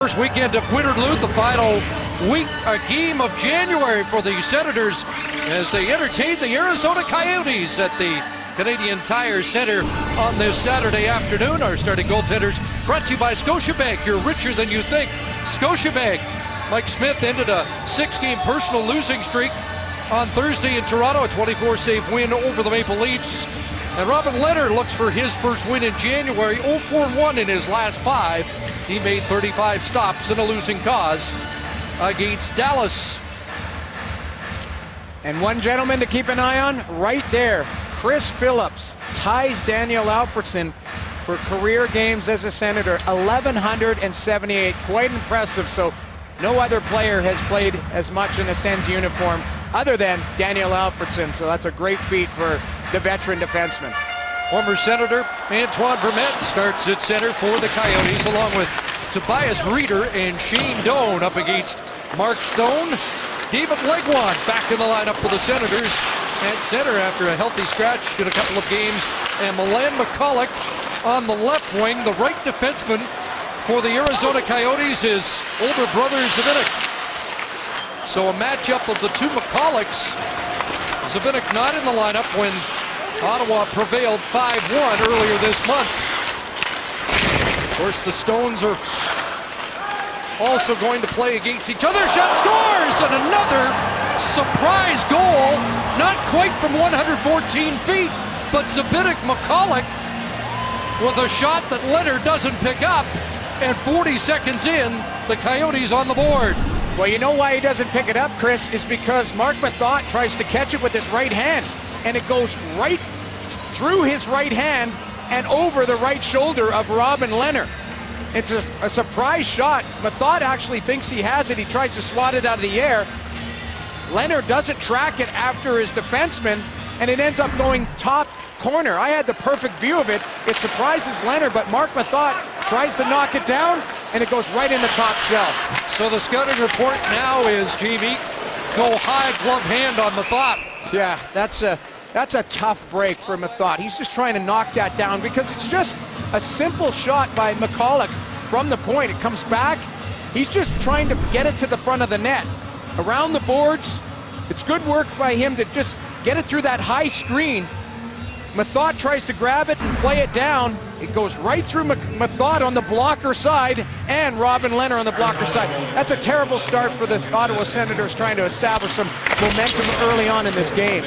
First weekend of Winterlude, the final game of January for the Senators as they entertain the Arizona Coyotes at the Canadian Tire Center on this Saturday afternoon. Our starting goaltenders brought to you by Scotiabank. You're richer than you think. Scotiabank. Mike Smith ended a 6-game personal losing streak on Thursday in Toronto, a 24-save win over the Maple Leafs. And Robin Lehner looks for his first win in January, 0-4-1 in his last 5. He made 35 stops in a losing cause against Dallas. And one gentleman to keep an eye on right there, Chris Phillips ties Daniel Alfredsson for career games as a Senator, 1,178, quite impressive. So no other player has played as much in a Sens uniform other than Daniel Alfredsson. So that's a great feat for the veteran defenseman. Former Senator Antoine Vermette starts at center for the Coyotes, along with Tobias Reeder and Shane Doan up against Mark Stone. David Legwand back in the lineup for the Senators at center after a healthy stretch in a couple of games. And Milan Michalek on the left wing. The right defenseman for the Arizona Coyotes is older brother Zbynek. So a matchup of the two Michaleks. Zbynek not in the lineup when Ottawa prevailed 5-1 earlier this month. Of course, the Stones are also going to play against each other. Shot scores, and another surprise goal. Not quite from 114 feet, but Zbynek Michalek with a shot that Lehner doesn't pick up. And 40 seconds in, the Coyotes on the board. Well, you know why he doesn't pick it up, Chris, is because Marc Methot tries to catch it with his right hand, and it goes right through his right hand and over the right shoulder of Robin Lehner. It's a surprise shot. Methot actually thinks he has it. He tries to swat it out of the air. Lehner doesn't track it after his defenseman, and it ends up going top corner. I had the perfect view of it. It surprises Lehner, but Marc Methot tries to knock it down, and it goes right in the top shelf. So the scouting report now is, Jamie, go high glove hand on Methot. Yeah, that's a tough break for Methot. He's just trying to knock that down because it's just a simple shot by Michalek from the point. It comes back. He's just trying to get it to the front of the net. Around the boards, it's good work by him to just get it through that high screen. Methot tries to grab it and play it down. It goes right through Methot on the blocker side and Robin Lehner on the blocker side. That's a terrible start for the Ottawa Senators trying to establish some momentum early on in this game.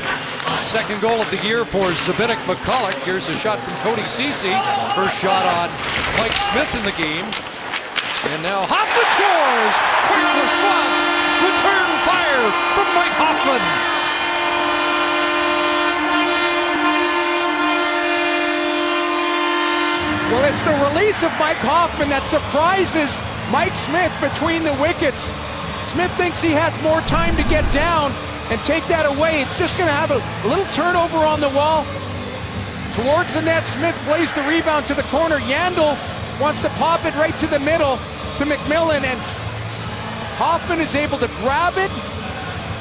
Second goal of the year for Zbynek Michalek. Here's a shot from Cody Ceci. First shot on Mike Smith in the game. And now Hoffman scores! Quick response! Return fire from Mike Hoffman! Well, it's the release of Mike Hoffman that surprises Mike Smith between the wickets. Smith thinks he has more time to get down and take that away. It's just going to have a little turnover on the wall. Towards the net, Smith plays the rebound to the corner. Yandel wants to pop it right to the middle to McMillan, and Hoffman is able to grab it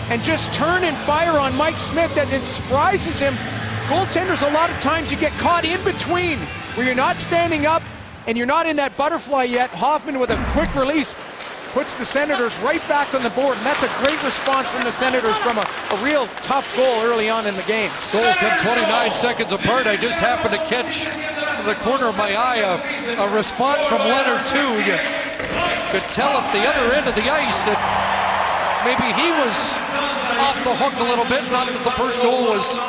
and just turn and fire on Mike Smith. That it surprises him. Goaltenders, a lot of times you get caught in between where you're not standing up and you're not in that butterfly yet. Hoffman with a quick release puts the Senators right back on the board, and that's a great response from the Senators from a real tough goal early on in the game. Goals come 29 seconds apart. I just happened to catch in the corner of my eye a response from Lehner too. You could tell at the other end of the ice that maybe he was off the hook a little bit. Not that the first goal was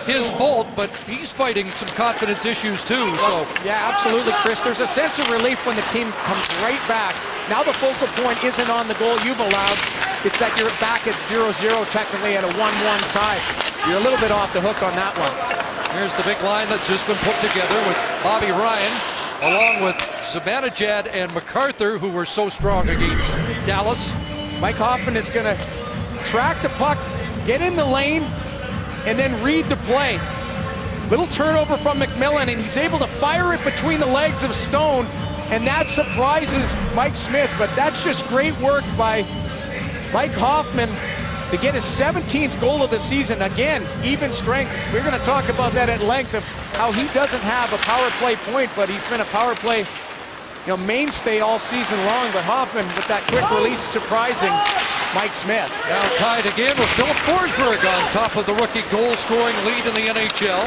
his fault, but he's fighting some confidence issues too. So yeah, absolutely, Chris. There's a sense of relief when the team comes right back. Now the focal point isn't on the goal you've allowed. It's that you're back at 0-0 technically at a 1-1 tie. You're a little bit off the hook on that one. Here's the big line that's just been put together with Bobby Ryan, along with Zibanejad and MacArthur, who were so strong against Dallas. Mike Hoffman is going to track the puck, get in the lane, and then read the play. Little turnover from McMillan, and he's able to fire it between the legs of Stone, and that surprises Mike Smith, but that's just great work by Mike Hoffman to get his 17th goal of the season. Again, even strength. We're going to talk about that at length of how he doesn't have a power play point, but he's been a power play mainstay all season long, but Hoffman with that quick release surprising Mike Smith. Now tied again with Philip Forsberg on top of the rookie goal-scoring lead in the NHL.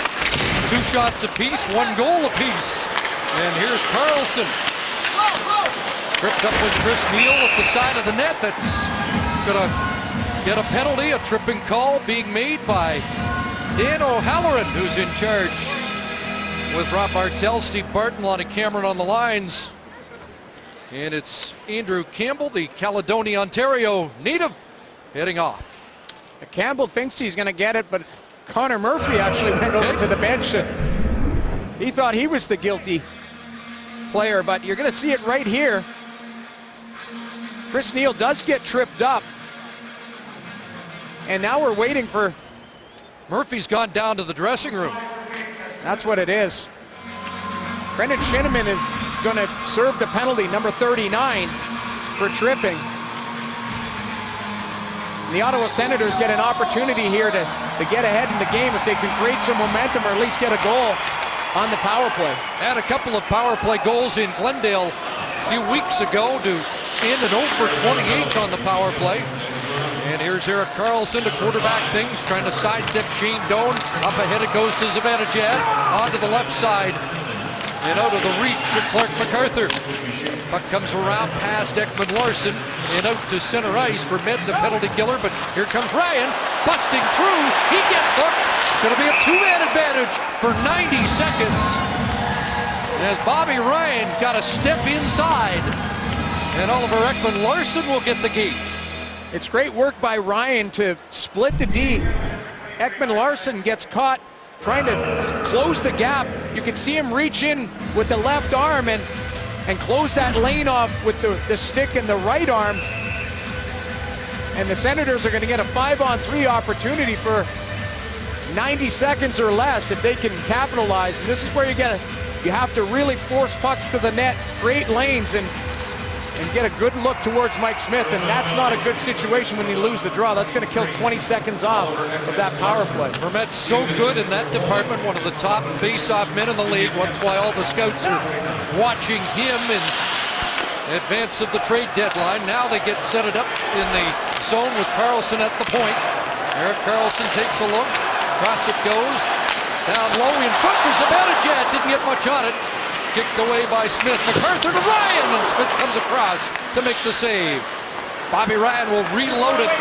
2 shots apiece, 1 goal apiece. And here's Carlson. Tripped up with Chris Neal at the side of the net. That's gonna get a penalty, a tripping call being made by Dan O'Halloran, who's in charge with Rob Martell, Steve Barton, Lonnie Cameron on the lines. And it's Andrew Campbell, the Caledonia, Ontario native, heading off. Campbell thinks he's going to get it, but Connor Murphy actually went over to the bench. He thought he was the guilty player, but you're going to see it right here. Chris Neal does get tripped up. And now we're waiting for... Murphy's gone down to the dressing room. That's what it is. Brendan Shinniman is going to serve the penalty, number 39, for tripping. And the Ottawa Senators get an opportunity here to get ahead in the game if they can create some momentum or at least get a goal on the power play. Had a couple of power play goals in Glendale a few weeks ago to end an 0 for 28 on the power play. And here's Erik Karlsson to quarterback things, trying to sidestep Shane Doan. Up ahead it goes to Zibanejad, onto the left side. And out of the reach of Clark MacArthur. Puck comes around past Ekman Larsson and out to center ice for Med, the penalty killer. But here comes Ryan, busting through. He gets hooked. It's going to be a 2-man advantage for 90 seconds. As Bobby Ryan got a step inside. And Oliver Ekman Larsson will get the gate. It's great work by Ryan to split the D. Ekman Larsson gets caught trying to close the gap. You can see him reach in with the left arm and close that lane off with the stick and the right arm. And the Senators are going to get a 5-on-3 opportunity for 90 seconds or less if they can capitalize. And this is where you have to really force pucks to the net, create lanes, and get a good look towards Mike Smith, and that's not a good situation when you lose the draw. That's going to kill 20 seconds off of that power play. Vermette's so good in that department, one of the top face-off men in the league. That's why all the scouts are watching him in advance of the trade deadline. Now they get set it up in the zone with Karlsson at the point. Erik Karlsson takes a look. Across it goes. Down low in front for Zibanejad. Didn't get much on it. Kicked away by Smith. MacArthur to Ryan, and Smith comes across to make the save. Bobby Ryan will reload it.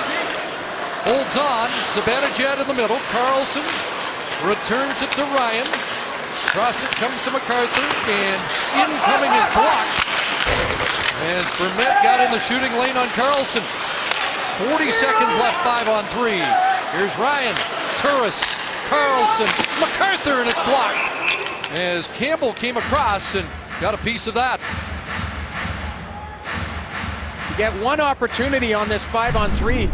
Holds on. Zibanejad in the middle. Karlsson returns it to Ryan. Across it comes to MacArthur, and incoming is blocked as Vermette got in the shooting lane on Karlsson. 40 seconds left, 5-on-3. Here's Ryan, Turris, Karlsson, MacArthur, and it's blocked as Campbell came across and got a piece of that. You get one opportunity on this 5-on-3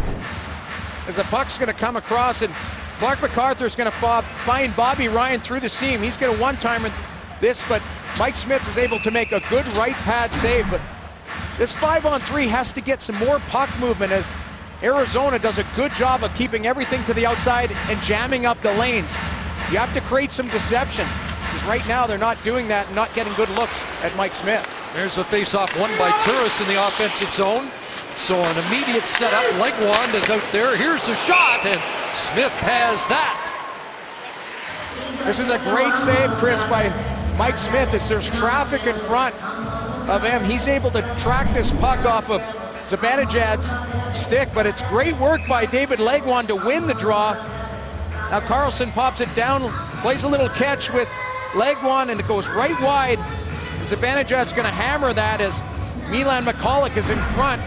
as the puck's going to come across, and Clark MacArthur is going to find Bobby Ryan through the seam. He's going to one-time this, but Mike Smith is able to make a good right pad save. But this 5-on-3 has to get some more puck movement as Arizona does a good job of keeping everything to the outside and jamming up the lanes. You have to create some deception. Because right now they're not doing that and not getting good looks at Mike Smith. There's a face-off won by Turris in the offensive zone. So an immediate setup. Legwand is out there. Here's the shot, and Smith has that. This is a great save, Chris, by Mike Smith as there's traffic in front of him. He's able to track this puck off of Zibanejad's stick, but it's great work by David Legwand to win the draw. Now Karlsson pops it down, plays a little catch with Legwand, and it goes right wide. Zibanejad's going to hammer that as Milan Michalek is in front,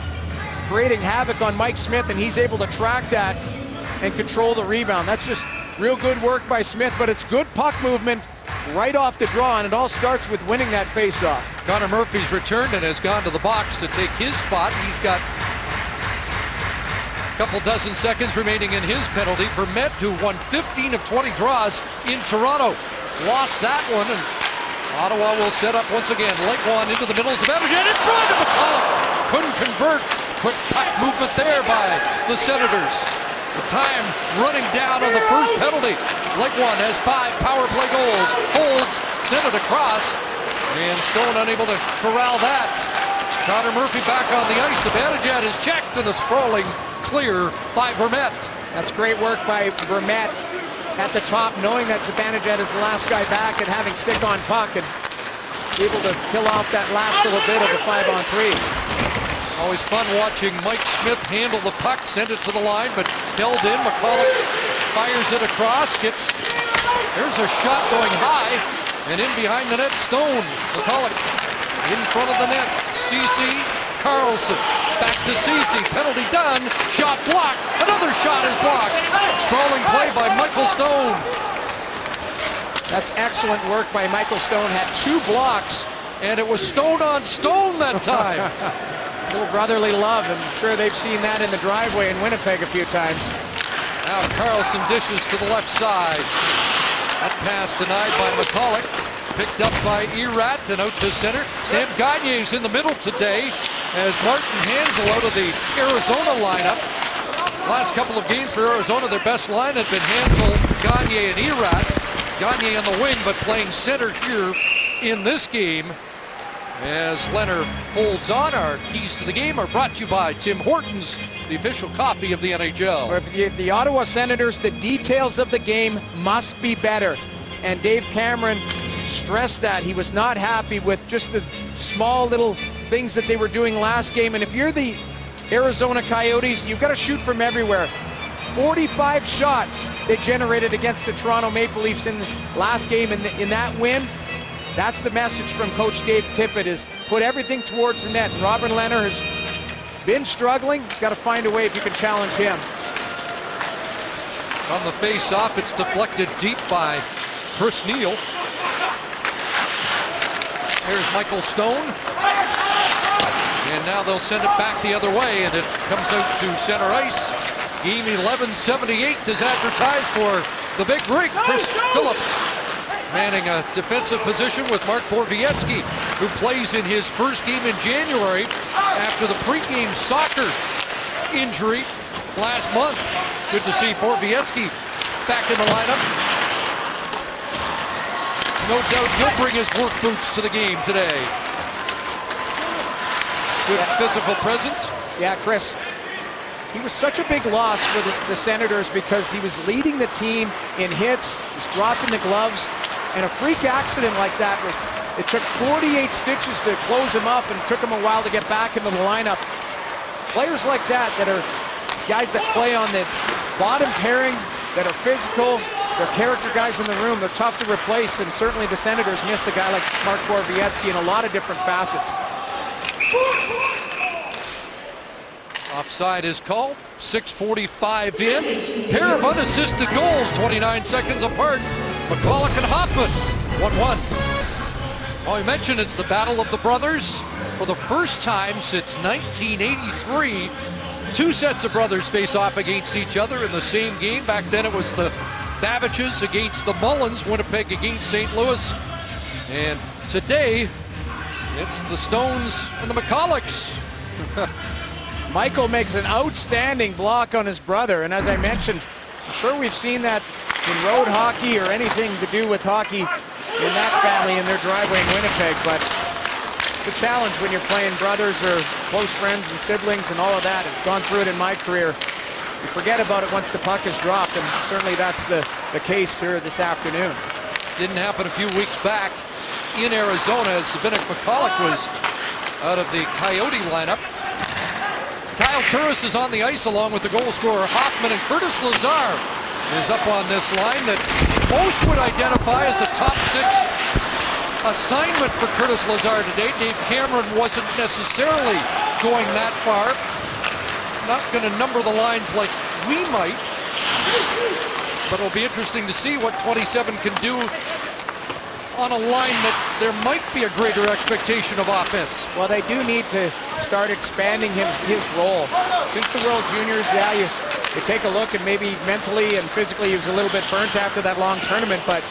creating havoc on Mike Smith, and he's able to track that and control the rebound. That's just real good work by Smith, but it's good puck movement right off the draw, and it all starts with winning that faceoff. Connor Murphy's returned and has gone to the box to take his spot. He's got a couple dozen seconds remaining in his penalty. Vermette, who won 15 of 20 draws in Toronto, lost that one, and Ottawa will set up once again. Legwand into the middle, Zibanejad in front of McCullough. Couldn't convert. Quick puck movement there by the Senators. The time running down on the first penalty. Legwand has 5 power play goals. Holds, sent it across, And Stone unable to corral that. Connor Murphy back on the ice. Zibanejad is checked and a sprawling clear by Vermette. That's great work by Vermette at the top, knowing that Zibanejad is the last guy back and having stick on puck and able to kill off that last little bit of the 5-on-3. Always fun watching Mike Smith handle the puck, send it to the line, but held in. McCulloch fires it across, there's a shot going high, and in behind the net, Stone. McCulloch in front of the net. Ceci, Carlson, back to Ceci, penalty done, shot blocked, another shot is blocked. Sprawling play by Michael Stone. That's excellent work by Michael Stone, had 2 blocks. And it was Stone on Stone that time. A little brotherly love, and I'm sure they've seen that in the driveway in Winnipeg a few times. Now Carlson dishes to the left side. That pass denied by McCulloch. Picked up by Erat and out to center. Sam Gagne's in the middle today as Martin Hansel out of the Arizona lineup. Last couple of games for Arizona, their best line had been Hansel, Gagne, and Erat. Gagne on the wing, but playing center here in this game. As Leonard holds on, our keys to the game are brought to you by Tim Hortons, the official coffee of the NHL. For the Ottawa Senators, the details of the game must be better. And Dave Cameron stressed that. He was not happy with just the small little things that they were doing last game. And if you're the Arizona Coyotes, you've got to shoot from everywhere. 45 shots they generated against the Toronto Maple Leafs in the last game. In that win, that's the message from Coach Dave Tippett, is put everything towards the net. And Robin Lehner has been struggling. Got to find a way if you can challenge him. On the face-off, it's deflected deep by Chris Neal. There's Michael Stone. And now they'll send it back the other way, and it comes out to center ice. Game 1178 is advertised for the big rig. Chris Phillips manning a defensive position with Mark Borowiecki, who plays in his first game in January after the pregame soccer injury last month. Good to see Borowiecki back in the lineup. No doubt he'll bring his work boots to the game today. Good physical presence. Yeah, Chris, he was such a big loss for the Senators because he was leading the team in hits, he's dropping the gloves, and a freak accident like that, it took 48 stitches to close him up and took him a while to get back into the lineup. Players like that are guys that play on the bottom pairing, that are physical, they're character guys in the room, they're tough to replace, and certainly the Senators missed a guy like Mark Borowiecki in a lot of different facets. Offside is called. 6:45 in. Pair of unassisted goals, 29 seconds apart. McCulloch and Hoffman, 1-1. Well, I mentioned it's the battle of the brothers. For the first time since 1983, 2 sets of brothers face off against each other in the same game. Back then it was the Babbages against the Mullins, Winnipeg against St. Louis. And today, it's the Stones and the McCullochs. Michael makes an outstanding block on his brother, and as I mentioned, I'm sure we've seen that in road hockey or anything to do with hockey in that family in their driveway in Winnipeg, but it's a challenge when you're playing brothers or close friends and siblings and all of that. I've gone through it in my career. You forget about it once the puck is dropped, and certainly that's the case here this afternoon. Didn't happen a few weeks back in Arizona as Zbynek McCulloch was out of the Coyote lineup. Kyle Turris is on the ice along with the goal scorer Hoffman, and Curtis Lazar is up on this line that most would identify as a top 6 assignment for Curtis Lazar today. Dave Cameron wasn't necessarily going that far. Not going to number the lines like we might, but it'll be interesting to see what 27 can do on a line that there might be a greater expectation of offense. Well, they do need to start expanding his role. Since the World Juniors, yeah, you take a look, and maybe mentally and physically he was a little bit burnt after that long tournament, but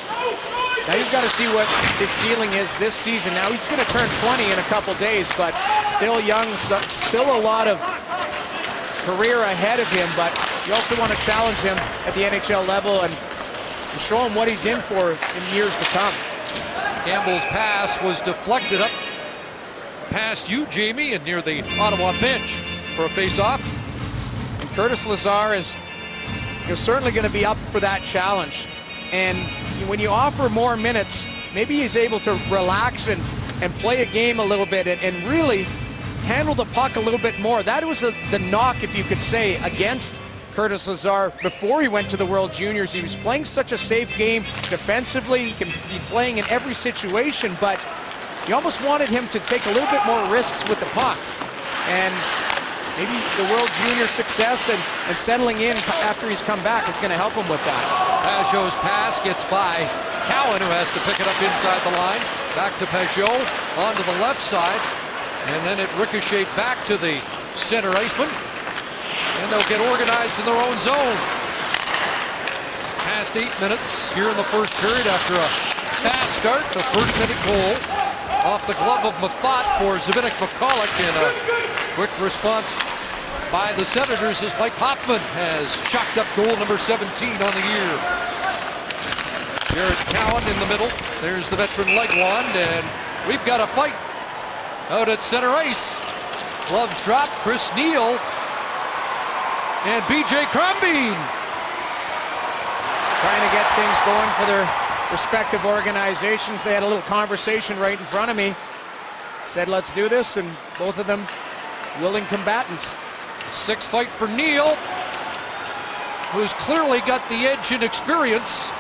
now you've got to see what his ceiling is this season. Now he's going to turn 20 in a couple days, but still young, still a lot of career ahead of him, but you also want to challenge him at the NHL level and show him what he's in for in years to come. Campbell's pass was deflected up past you, Jamie, and near the Ottawa bench for a face-off. And Curtis Lazar is certainly going to be up for that challenge. And when you offer more minutes, maybe he's able to relax and play a game a little bit and really handle the puck a little bit more. That was the knock, if you could say, against Curtis Lazar before he went to the World Juniors. He was playing such a safe game defensively. He can be playing in every situation, but you almost wanted him to take a little bit more risks with the puck. And maybe the World Junior success and settling in after he's come back is going to help him with that. Pajot's pass gets by Cowan, who has to pick it up inside the line. Back to Pajot, onto the left side. And then it ricocheted back to the center iceman. And they'll get organized in their own zone. Past 8 minutes here in the first period after a fast start. The first minute goal off the glove of Mathot for Zbynek McCulloch, and a quick response by the Senators as Mike Hoffman has chalked up goal number 17 on the year. Jared Cowan in the middle. There's the veteran Legwand, and we've got a fight out at center ice. Gloves drop. Chris Neal and BJ Crombeen trying to get things going for their respective organizations. They had a little conversation right in front of me. Said, let's do this, and both of them willing combatants. Sixth fight for Neal, who's clearly got the edge in experience.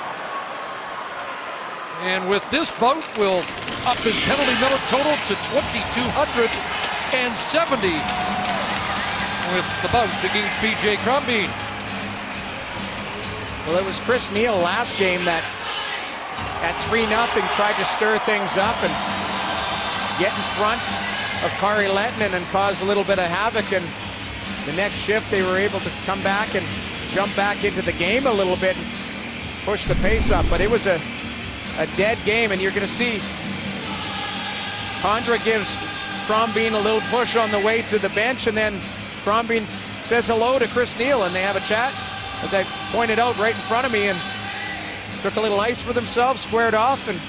And with this bout, will up his penalty minute total to 2,270 with the bout against BJ Crombeen. Well, it was Chris Neal last game that at 3-0 tried to stir things up and get in front of Kari Lehtinen and cause a little bit of havoc. And the next shift, they were able to come back and jump back into the game a little bit and push the pace up. But it was a dead game, and you're going to see Condra gives Crombeen a little push on the way to the bench, and then Crombeen says hello to Chris Neal, and they have a chat, as I pointed out right in front of me, and took a little ice for themselves, squared off, and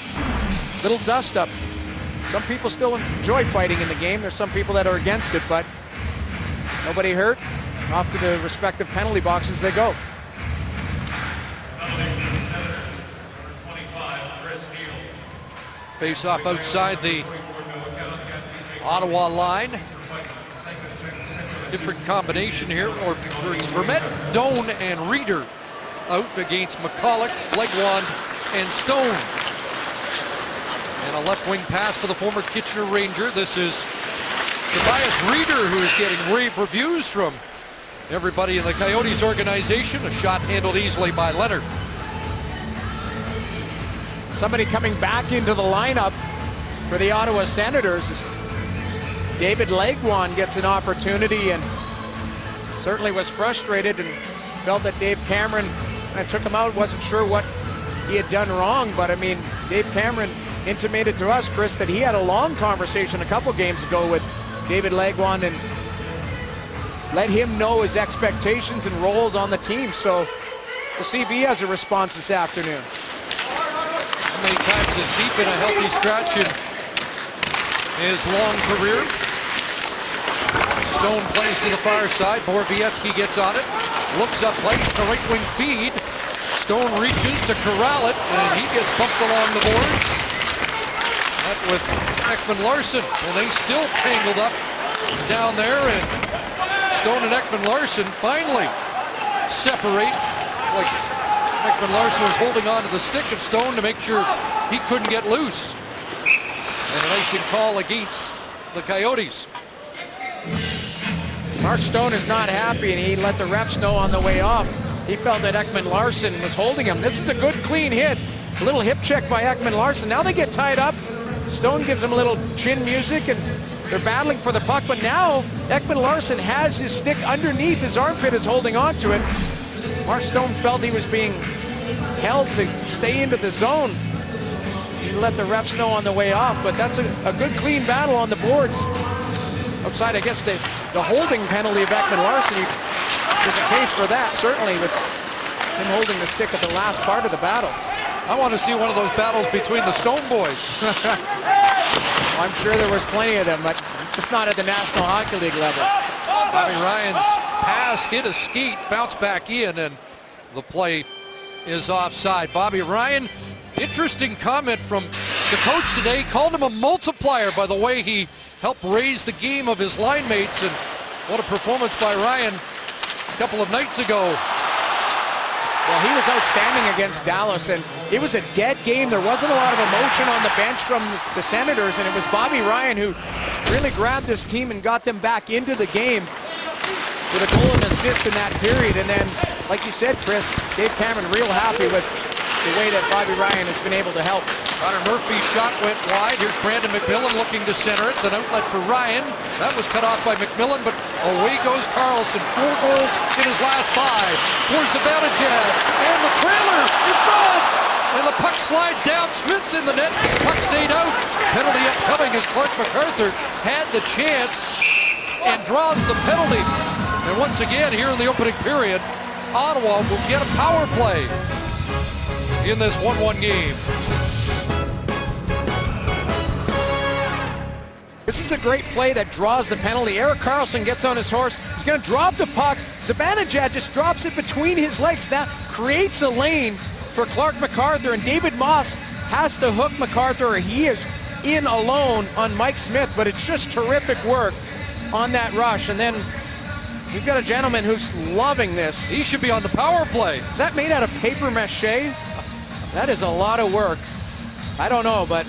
little dust up. Some people still enjoy fighting in the game. There's some people that are against it, but nobody hurt. Off to the respective penalty boxes they go. Face off outside the Ottawa line. Different combination here, or it's Vermette, Doan, and Reeder out against McCulloch, Legwand, and Stone. And a left wing pass for the former Kitchener Ranger. This is Tobias Reeder, who is getting rave reviews from everybody in the Coyotes organization. A shot handled easily by Leonard. Somebody coming back into the lineup for the Ottawa Senators is David Legwand. Gets an opportunity and certainly was frustrated and felt that Dave Cameron took him out. Wasn't sure what he had done wrong, but I mean, Dave Cameron intimated to us, Chris, that he had a long conversation a couple games ago with David Legwand and let him know his expectations and roles on the team. So we'll see if he has a response this afternoon. How many times has he been a healthy scratch in his long career? Stone plays to the far side. Borowiecki gets on it. Looks up, plays the right wing feed. Stone reaches to corral it, and he gets bumped along the boards. That with Ekman Larsson, and they still tangled up down there, and Stone and Ekman Larsson finally separate. Like Ekman Larsson was holding on to the stick of Stone to make sure he couldn't get loose. And an icing call against the Coyotes. Mark Stone is not happy, and he let the refs know on the way off. He felt that Ekman Larsson was holding him. This is a good, clean hit. A little hip check by Ekman Larsson. Now they get tied up. Stone gives him a little chin music, and they're battling for the puck. But now Ekman Larsson has his stick underneath his armpit, is holding on to it. Mark Stone felt he was being held to stay into the zone. He let the refs know on the way off, but that's a good, clean battle on the boards. Outside, I guess, the holding penalty of Ekman Larsson, there's a case for that, certainly, with him holding the stick at the last part of the battle. I want to see one of those battles between the Stone Boys. I'm sure there was plenty of them, but just not at the National Hockey League level. Bobby Ryan's pass hit a skeet, bounced back in, and the play is offside. Bobby Ryan, interesting comment from the coach today. Called him a multiplier by the way he helped raise the game of his line mates, and what a performance by Ryan a couple of nights ago. Well, he was outstanding against Dallas, and it was a dead game. There wasn't a lot of emotion on the bench from the Senators, and it was Bobby Ryan who really grabbed his team and got them back into the game with a goal and assist in that period. And then, like you said, Chris, Dave Cameron real happy with the way that Bobby Ryan has been able to help. Connor Murphy's shot went wide. Here's Brandon McMillan looking to center it. An outlet for Ryan. That was cut off by McMillan, but away goes Karlsson. 4 goals in his last 5. For Zibanejad. And the trailer is gone. And the puck slides down. Smith's in the net. Puck stayed out. Penalty upcoming as Clark MacArthur had the chance and draws the penalty. And once again, here in the opening period, Ottawa will get a power play in this 1-1 game. This is a great play that draws the penalty. Erik Karlsson gets on his horse. He's going to drop the puck. Zibanejad just drops it between his legs. That creates a lane for Clark MacArthur, and David Moss has to hook MacArthur. He is in alone on Mike Smith, but it's just terrific work on that rush. And then we've got a gentleman who's loving this. He should be on the power play. Is that made out of paper mache? That is a lot of work. I don't know, but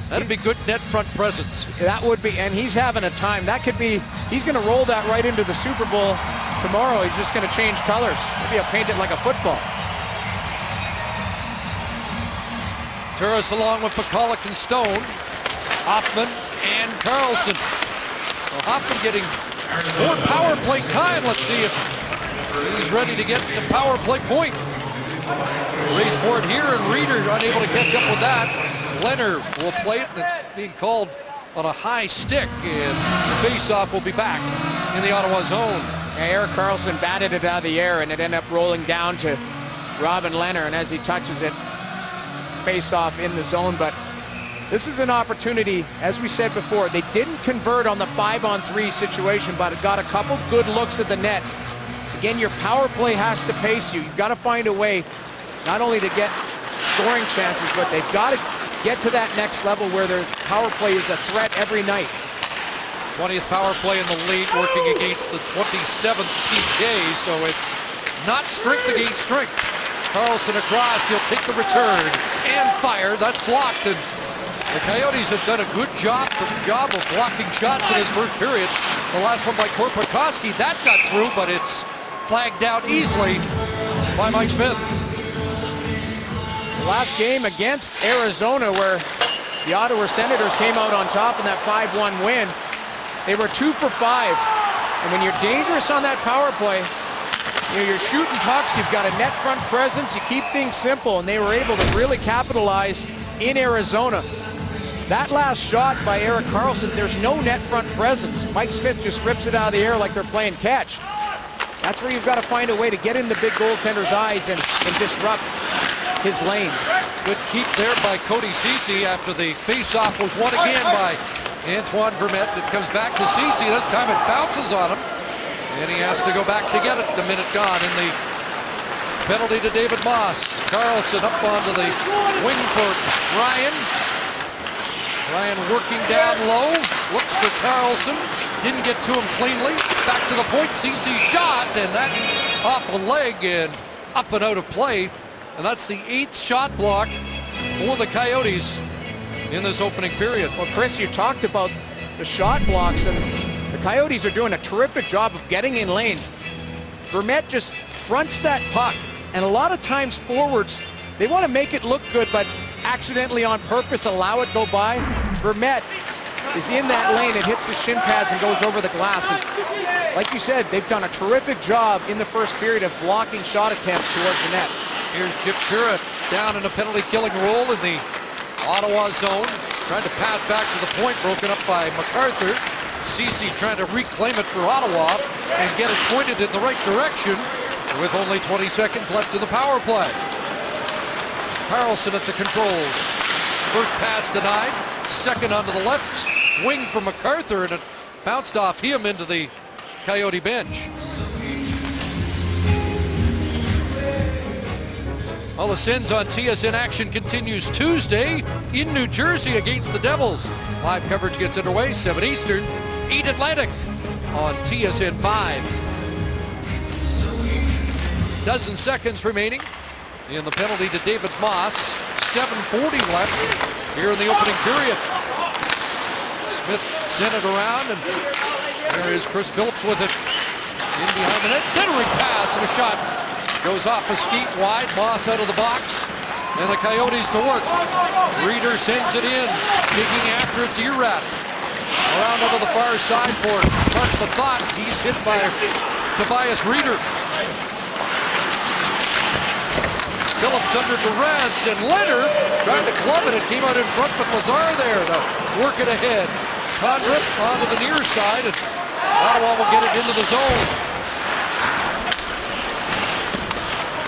that'd be good net front presence. That would be, and he's having a time. That could be, he's going to roll that right into the Super Bowl tomorrow. He's just going to change colors. Maybe I'll paint it like a football. Turris along with McCulloch and Stone. Hoffman and Karlsson. Well, Hoffman getting more power play time. Let's see if he's ready to get the power play point. Race for it here, and Reeder unable to catch up with that. Leonard will play it. That's being called on a high stick, and the face-off will be back in the Ottawa zone. Yeah, Erik Karlsson batted it out of the air, and it ended up rolling down to Robin Leonard, and as he touches it, face-off in the zone. But this is an opportunity, as we said before, they didn't convert on the 5-on-3 situation, but it got a couple good looks at the net. Again, your power play has to pace you. You've got to find a way not only to get scoring chances, but they've got to get to that next level where their power play is a threat every night. 20th power play in the league, working against the 27th PK, so it's not strength against strength. Karlsson across, he'll take the return and fire. That's blocked, and the Coyotes have done a good job of blocking shots in this first period. The last one by Korpikoski, that got through, but it's flagged out easily by Mike Smith. The last game against Arizona, where the Ottawa Senators came out on top in that 5-1 win, they were 2 for 5. And when you're dangerous on that power play, you know, you're shooting pucks, you've got a net front presence, you keep things simple, and they were able to really capitalize in Arizona. That last shot by Erik Karlsson, there's no net front presence. Mike Smith just rips it out of the air like they're playing catch. That's where you've got to find a way to get in the big goaltender's eyes and disrupt his lanes. Good keep there by Cody Ceci after the face-off was won again by Antoine Vermette. It comes back to Ceci. This time it bounces on him, and he has to go back to get it. The minute gone in the penalty to David Moss. Karlsson up onto the wing for Ryan. Ryan working down low, looks for Karlsson, didn't get to him cleanly. Back to the point, Ceci shot, and that off a leg and up and out of play. And that's the 8th shot block for the Coyotes in this opening period. Well, Chris, you talked about the shot blocks, and the Coyotes are doing a terrific job of getting in lanes. Vermette just fronts that puck, and a lot of times forwards, they want to make it look good, but accidentally on purpose allow it go by. Vermette is in that lane, it hits the shin pads and goes over the glass. And like you said, they've done a terrific job in the first period of blocking shot attempts towards the net. Here's Chip Chura down in a penalty-killing role in the Ottawa zone. Trying to pass back to the point, broken up by MacArthur. Ceci trying to reclaim it for Ottawa and get it pointed in the right direction with only 20 seconds left in the power play. Carlson at the controls. First pass denied. Second onto the left wing from MacArthur, and it bounced off him into the Coyote bench. Well, the Sens on TSN action continues Tuesday in New Jersey against the Devils. Live coverage gets underway, 7 Eastern, 8 Atlantic on TSN 5. Dozen seconds remaining in the penalty to David Moss. 7:40 left here in the opening period. Smith sent it around, and there is Chris Phillips with it in behind the net. Centering pass, and a shot goes off a skeet wide. Moss out of the box, and the Coyotes to work. Reeder sends it in, digging after it's Erat. Around onto the far side for Mark Mathot. He's hit by Tobias Reeder. Phillips under duress, and Leonard tried to club it. It came out in front, but Lazar there to work it ahead. Condrip onto the near side, and Ottawa will get it into the zone.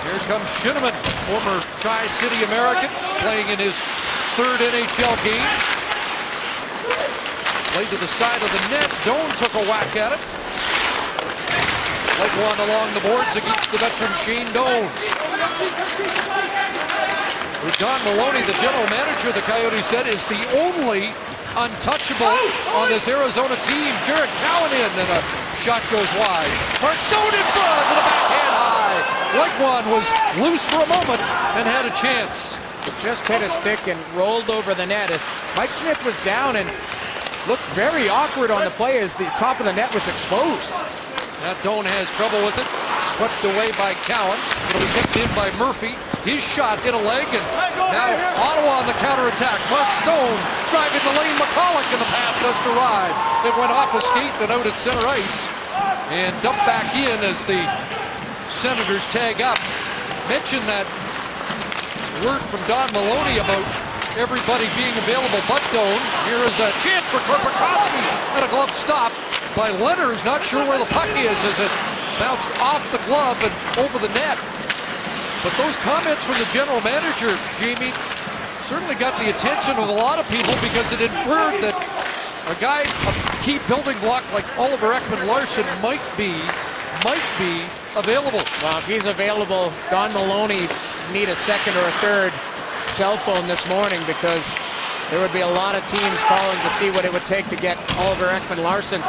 Here comes Shinneman, former Tri-City American, playing in his third NHL game. Played to the side of the net. Doan took a whack at it. Leg one along the boards against the veteran Shane Doan. Don Maloney, the general manager of the Coyotes, said is the only untouchable on this Arizona team. Jared Cowan in, and a shot goes wide. Mark Stone in front to the backhand high. Legwand was loose for a moment and had a chance. It just hit a stick and rolled over the net as Mike Smith was down and looked very awkward on the play as the top of the net was exposed. Now Doan has trouble with it. Swept away by Cowan. It'll be kept in by Murphy. His shot hit a leg, and now Ottawa on the counterattack. Mark Stone driving the lane. McCulloch, and the pass doesn't arrive. It went off a skate, then out at center ice, and dumped back in as the Senators tag up. Mentioned that word from Don Maloney about everybody being available but Doan. Here is a chance for Korpikoski, and a glove stop by Leonard, who's not sure where the puck is as it bounced off the glove and over the net. But those comments from the general manager, Jamie, certainly got the attention of a lot of people because it inferred that a guy, a key building block like Oliver Ekman-Larsson might be available. Well, if he's available, Don Maloney need a second or a third cell phone this morning because there would be a lot of teams calling to see what it would take to get Oliver Ekman-Larsson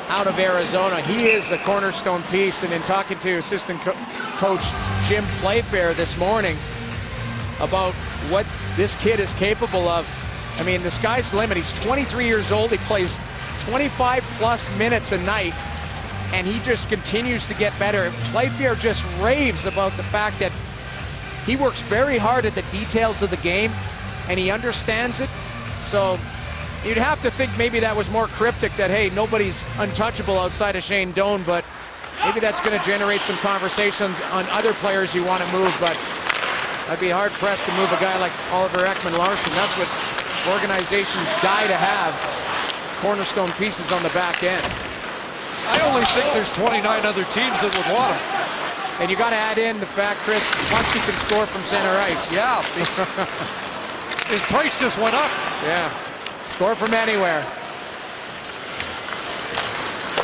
out of Arizona. He is a cornerstone piece, and in talking to assistant coach Jim Playfair this morning about what this kid is capable of, I mean, the sky's the limit. He's 23 years old. He plays 25 plus minutes a night, and he just continues to get better. Playfair just raves about the fact that he works very hard at the details of the game, and he understands it. So you'd have to think maybe that was more cryptic, that, hey, nobody's untouchable outside of Shane Doan, but maybe that's going to generate some conversations on other players you want to move, but I'd be hard-pressed to move a guy like Oliver Ekman-Larsson. That's what organizations die to have, cornerstone pieces on the back end. I only think there's 29 other teams that would want him. And you got to add in the fact, Chris, once he can score from center ice. Yeah. His price just went up. Yeah. Score from anywhere.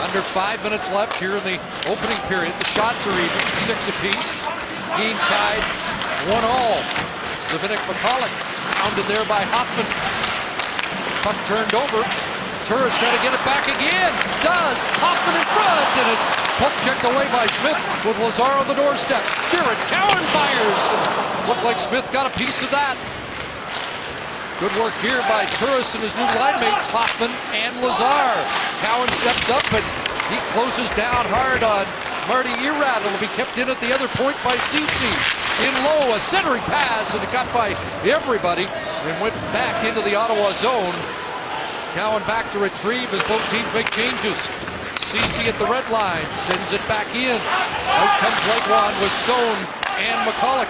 Under 5 minutes left here in the opening period. The shots are even, 6 apiece. Game tied, 1-1. Savinik McCulloch pounded there by Hoffman. Puck turned over. Turris trying to get it back again. Does. Hoffman in front, and it's puck checked away by Smith with Lazar on the doorstep. Jared Cowan fires. Looks like Smith got a piece of that. Good work here by Turris and his new line mates, Hoffman and Lazar. Cowan steps up, and he closes down hard on Marty Erat. It'll be kept in at the other point by Ceci. In low, a centering pass, and it got by everybody and went back into the Ottawa zone. Cowan back to retrieve as both teams make changes. Ceci at the red line, sends it back in. Out comes Legwand with Stone and McCulloch.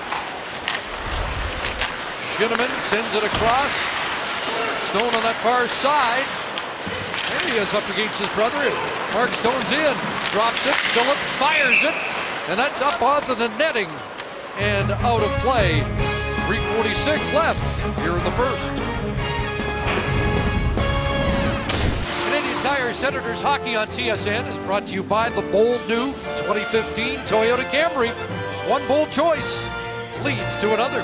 Shinneman sends it across. Stone on that far side. There he is up against his brother. Mark Stone's in. Drops it. Phillips fires it. And that's up onto the netting and out of play. 3:46 left here in the first. Canadian Tire Senators Hockey on TSN is brought to you by the bold new 2015 Toyota Camry. One bold choice leads to another.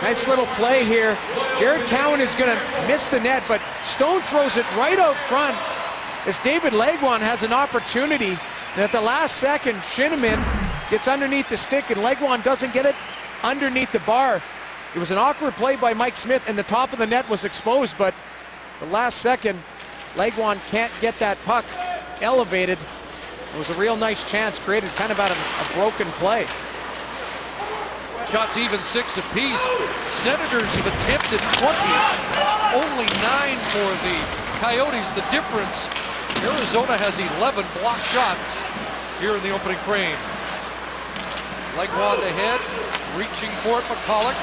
Nice little play here. Jared Cowan is going to miss the net, but Stone throws it right out front as David Legwand has an opportunity. And at the last second, Shinnimin gets underneath the stick, and Legwand doesn't get it underneath the bar. It was an awkward play by Mike Smith, and the top of the net was exposed, but the last second, Legwand can't get that puck elevated. It was a real nice chance created kind of out of a broken play. Shots even 6 apiece. Senators have attempted 20, only 9 for the Coyotes. The difference, Arizona has 11 block shots here in the opening frame. Legwand ahead, reaching for it, McCulloch.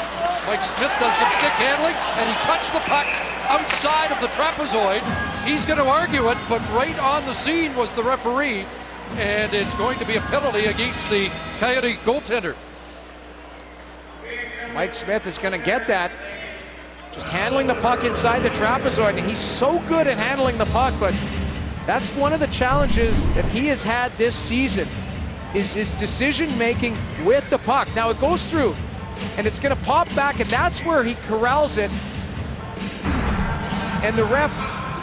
Mike Smith does some stick handling, and he touched the puck outside of the trapezoid. He's going to argue it, but right on the scene was the referee, and it's going to be a penalty against the Coyote goaltender. Mike Smith is going to get that. Just handling the puck inside the trapezoid, and he's so good at handling the puck, but that's one of the challenges that he has had this season, is his decision-making with the puck. Now it goes through, and it's going to pop back, and that's where he corrals it. And the ref,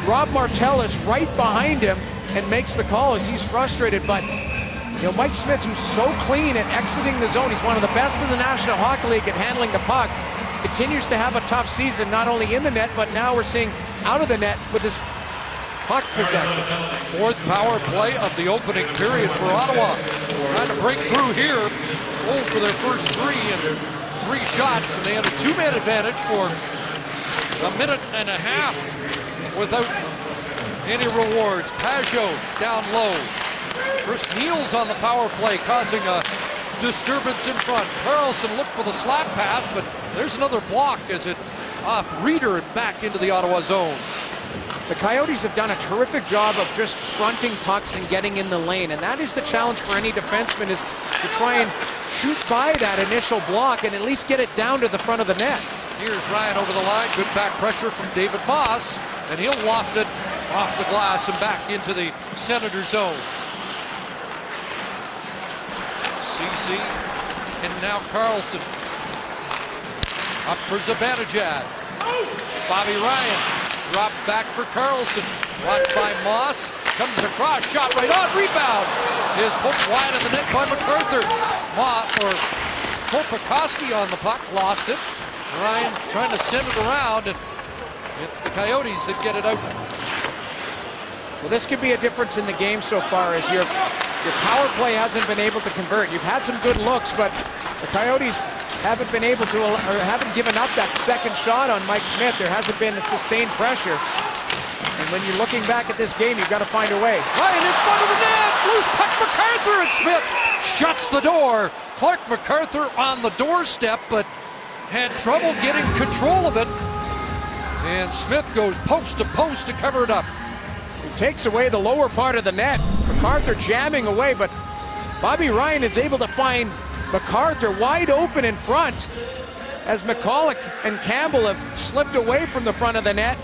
Rob Martell, is right behind him and makes the call as he's frustrated. But you know, Mike Smith, who's so clean at exiting the zone, he's one of the best in the National Hockey League at handling the puck, continues to have a tough season, not only in the net, but now we're seeing out of the net with his puck possession. Fourth power play of the opening period for Ottawa. Trying to break through here. Goal for their first 3 and 3 shots, and they had a 2-man advantage for a minute and a half without any rewards. Pajot down low. Chris Neal's on the power play, causing a disturbance in front. Carlson looked for the slap pass, but there's another block as it's off Reeder and back into the Ottawa zone. The Coyotes have done a terrific job of just fronting pucks and getting in the lane, and that is the challenge for any defenseman, is to try and shoot by that initial block and at least get it down to the front of the net. Here's Ryan over the line. Good back pressure from David Moss, and he'll loft it off the glass and back into the Senator zone. CC, and now Carlson. Up for Zibanejad. Bobby Ryan drops back for Carlson. Watched by Moss. Comes across, shot right on, rebound. Is poked wide of the net by MacArthur. Korpikoski on the puck, lost it. Ryan trying to send it around, and it's the Coyotes that get it out. Well, this could be a difference in the game so far, as your power play hasn't been able to convert. You've had some good looks, but the Coyotes haven't been able to, or haven't given up that second shot on Mike Smith. There hasn't been a sustained pressure. And when you're looking back at this game, you've got to find a way. Ryan in front of the net, loose puck, MacArthur, and Smith shuts the door. Clark MacArthur on the doorstep, but had trouble getting control of it. And Smith goes post to post to cover it up. He takes away the lower part of the net. MacArthur jamming away, but Bobby Ryan is able to find MacArthur wide open in front as McCulloch and Campbell have slipped away from the front of the net.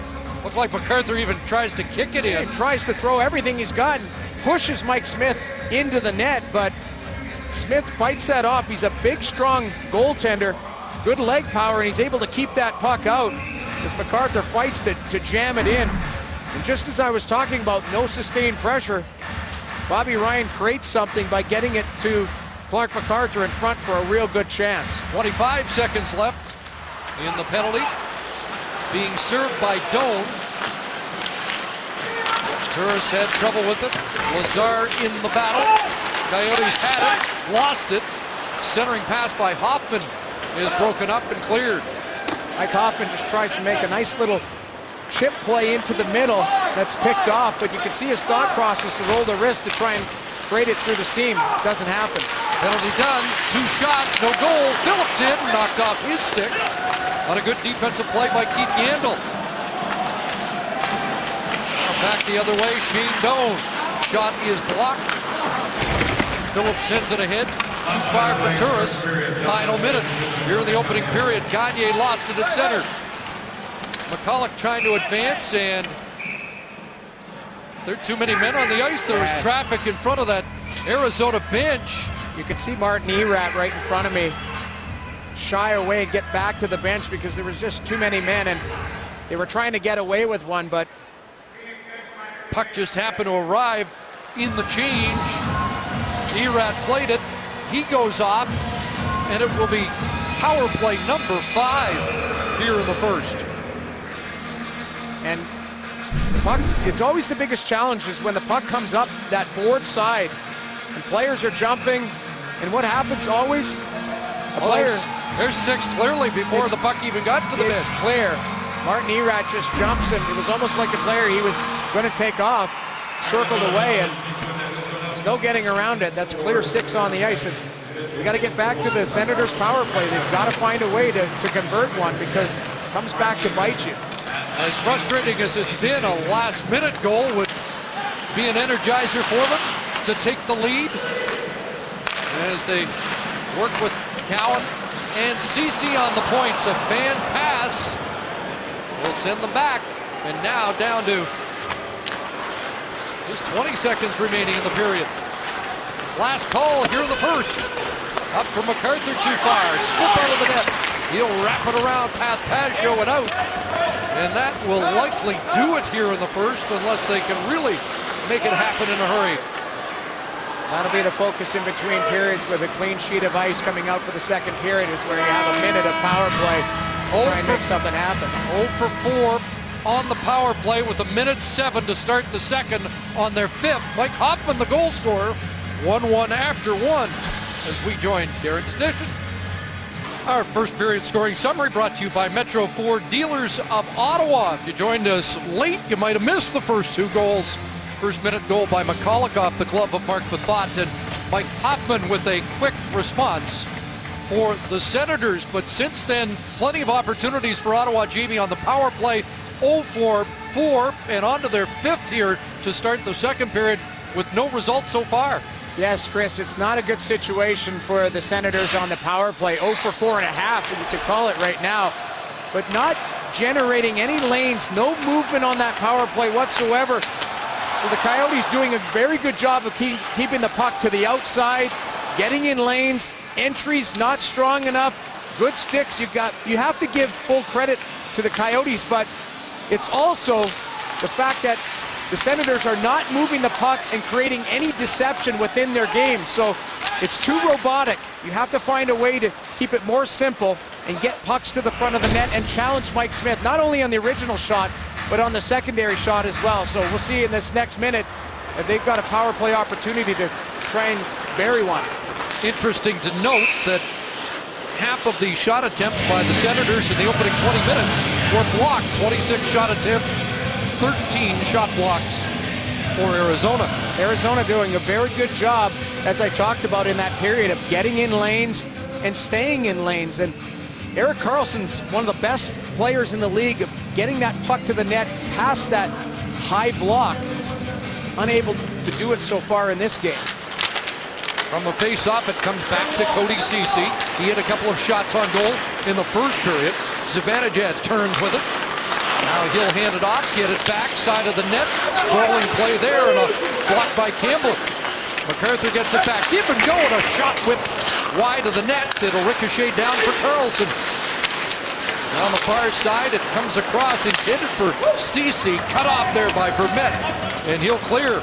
Looks like MacArthur even tries to kick it in. He tries to throw everything he's got and pushes Mike Smith into the net, but Smith fights that off. He's a big, strong goaltender, good leg power, and he's able to keep that puck out as MacArthur fights to jam it in. And just as I was talking about no sustained pressure, Bobby Ryan creates something by getting it to Clark MacArthur in front for a real good chance. 25 seconds left in the penalty. Being served by Doan. Turris had trouble with it. Lazar in the battle. Coyotes had it, lost it. Centering pass by Hoffman is broken up and cleared. Mike Hoffman just tries to make a nice little chip play into the middle that's picked off, but you can see his thought process to roll the wrist to try and create it through the seam. Doesn't happen. Penalty done. 2 shots, no goal. Phillips in, knocked off his stick on a good defensive play by Keith Yandel. Back the other way, Shane Doan. Shot is blocked. Phillips sends it ahead. Too far for Turris. Final minute here in the opening period. Gagne lost it at center. McCulloch trying to advance, and there are too many men on the ice. There was traffic in front of that Arizona bench. You can see Martin Erat right in front of me shy away and get back to the bench because there was just too many men, and they were trying to get away with one, but puck just happened to arrive in the change. Erat played it. He goes off, and it will be power play number 5 here in the first. And the pucks, it's always the biggest challenge is when the puck comes up that board side and players are jumping, and what happens always? A player, there's 6 clearly before the puck even got to the bench. It's clear. Martin Erat just jumps, and it was almost like a player he was going to take off, circled away, and there's no getting around it. That's clear 6 on the ice. And we got to get back to the Senators' power play. They've got to find a way to convert one because it comes back to bite you. As frustrating as it's been, a last-minute goal would be an energizer for them to take the lead as they work with Cowan and Ceci on the points. A fan pass will send them back, and now down to just 20 seconds remaining in the period. Last call here in the first. Up from MacArthur, too far. Slip out of the net. He'll wrap it around past Pageau and out. And that will likely do it here in the first unless they can really make it happen in a hurry. That'll be the focus in between periods with a clean sheet of ice coming out for the second period is where you have a minute of power play. Try and make something happen. 0 for 4 on the power play with 1:07 to start the second on their 5th. Mike Hoffman, the goal scorer, 1-1 after 1 as we join Darren's edition. Our first period scoring summary brought to you by Metro Ford Dealers of Ottawa. If you joined us late, you might have missed the first 2 goals. First minute goal by McCulloch off the glove of Mark Bethot, and Mike Hoffman with a quick response for the Senators. But since then, plenty of opportunities for Ottawa. Jamie on the power play, 0 for 4, and on to their 5th here to start the second period with no result so far. Yes, Chris, it's not a good situation for the Senators on the power play. 0 for 4.5, you could call it right now, but not generating any lanes, no movement on that power play whatsoever. So the Coyotes doing a very good job of keeping the puck to the outside, getting in lanes, entries not strong enough, good sticks. You have to give full credit to the Coyotes, but it's also the fact that the Senators are not moving the puck and creating any deception within their game. So it's too robotic. You have to find a way to keep it more simple and get pucks to the front of the net and challenge Mike Smith, not only on the original shot, but on the secondary shot as well. So we'll see in this next minute if they've got a power play opportunity to try and bury one. Interesting to note that half of the shot attempts by the Senators in the opening 20 minutes were blocked. 26 shot attempts, 13 shot blocks for Arizona. Arizona doing a very good job, as I talked about in that period, of getting in lanes and staying in lanes. And Erik Karlsson's one of the best players in the league of getting that puck to the net past that high block. Unable to do it so far in this game. From the face-off, it comes back to Cody Ceci. He had a couple of shots on goal in the first period. Zibanejad turns with it. Now he'll hand it off, get it back, side of the net. Sprawling play there, and a block by Campbell. MacArthur gets it back. Even going, a shot whipped wide of the net. It'll ricochet down for Karlsson. On the far side, it comes across, intended for Ceci. Cut off there by Vermette, and he'll clear.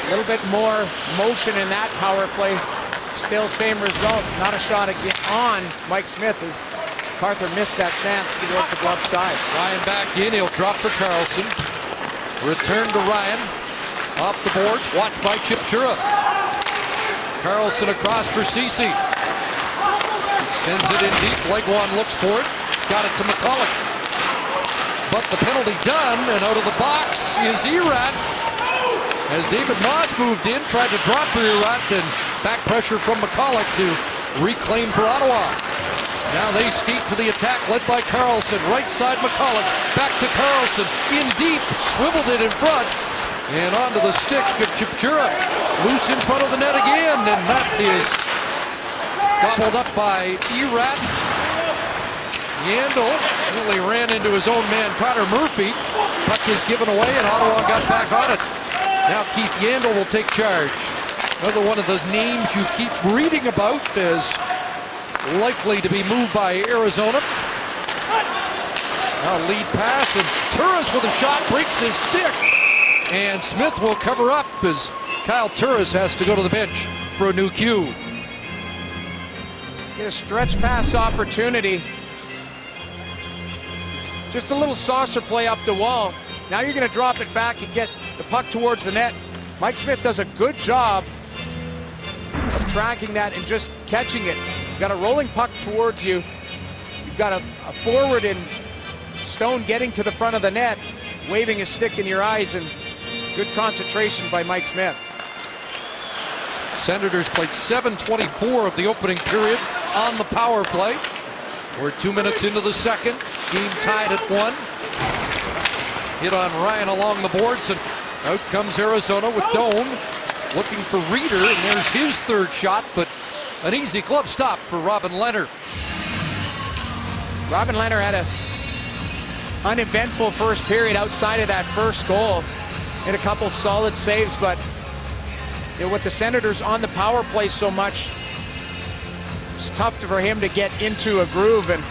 A little bit more motion in that power play. Still same result. Not a shot again on Mike Smith as MacArthur missed that chance to go up the glove side. Ryan back in. He'll drop for Karlsson. Return to Ryan. Off the boards. Watched by Chip Chura. Karlsson across for Ceci. Sends it in deep. Legwand looks for it. Got it to McCulloch. But the penalty done, and out of the box is Erat. As David Moss moved in, tried to drop for Erat, and back pressure from McCulloch to reclaim for Ottawa. Now they skate to the attack, led by Karlsson. Right side McCulloch, back to Karlsson, in deep, swiveled it in front, And onto the stick of Chipchura. Loose in front of the net again, and that is gobbled up by Erat. Yandel nearly ran into his own man, Connor Murphy. Puck is given away, and Ottawa got back on it. Now Keith Yandel will take charge. Another one of the names you keep reading about as likely to be moved by Arizona. Now lead pass, and Turris with a shot breaks his stick. And Smith will cover up as Kyle Turris has to go to the bench for a new cue. Get a stretch pass opportunity. Just a little saucer play up the wall. Now you're going to drop it back and get the puck towards the net. Mike Smith does a good job of tracking that and just catching it. You've got a rolling puck towards you. You've got a forward in Stone getting to the front of the net, waving his stick in your eyes, and good concentration by Mike Smith. Senators played 7:24 of the opening period on the power play. We're 2 minutes into the second. Game tied at 1. Hit on Ryan along the boards, and out comes Arizona with Doan looking for Reeder, and there's his third shot, but an easy glove stop for Robin Lehner. Robin Lehner had a uneventful first period outside of that first goal. And a couple solid saves, but with the Senators on the power play so much, it's tough for him to get into a groove, and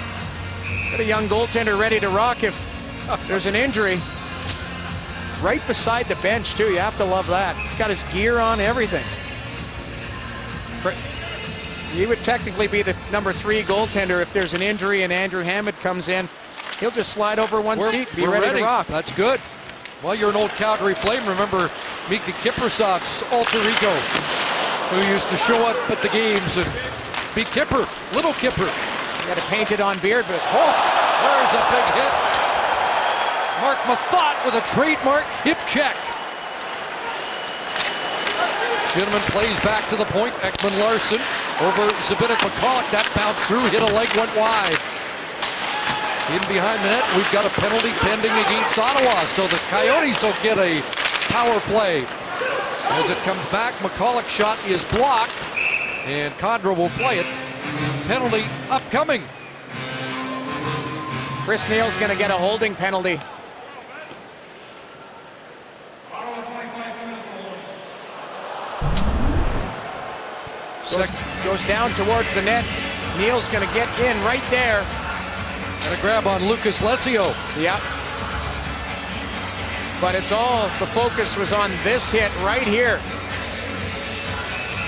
got a young goaltender ready to rock if there's an injury. Right beside the bench too, you have to love that. He's got his gear on, everything. He would technically be the number 3 goaltender if there's an injury and Andrew Hammond comes in. He'll just slide over one seat, be ready to rock. That's good. Well, you're an old Calgary Flame. Remember Mika Kiprasov's alter ego, who used to show up at the games and be Kipper, little Kipper. He got it painted on beard, but there's a big hit. Mark Mathot with a trademark hip check. Shinneman plays back to the point. Ekman Larson over Zbynek McCulloch. That bounced through, hit a leg, went wide. In behind the net, we've got a penalty pending against Ottawa, so the Coyotes will get a power play. As it comes back, McCulloch's shot is blocked, and Condra will play it. Penalty upcoming. Chris Neal's going to get a holding penalty. Goes down towards the net. Neal's going to get in right there. And a grab on Lucas Lesio. Yep. But it's all, the focus was on this hit right here.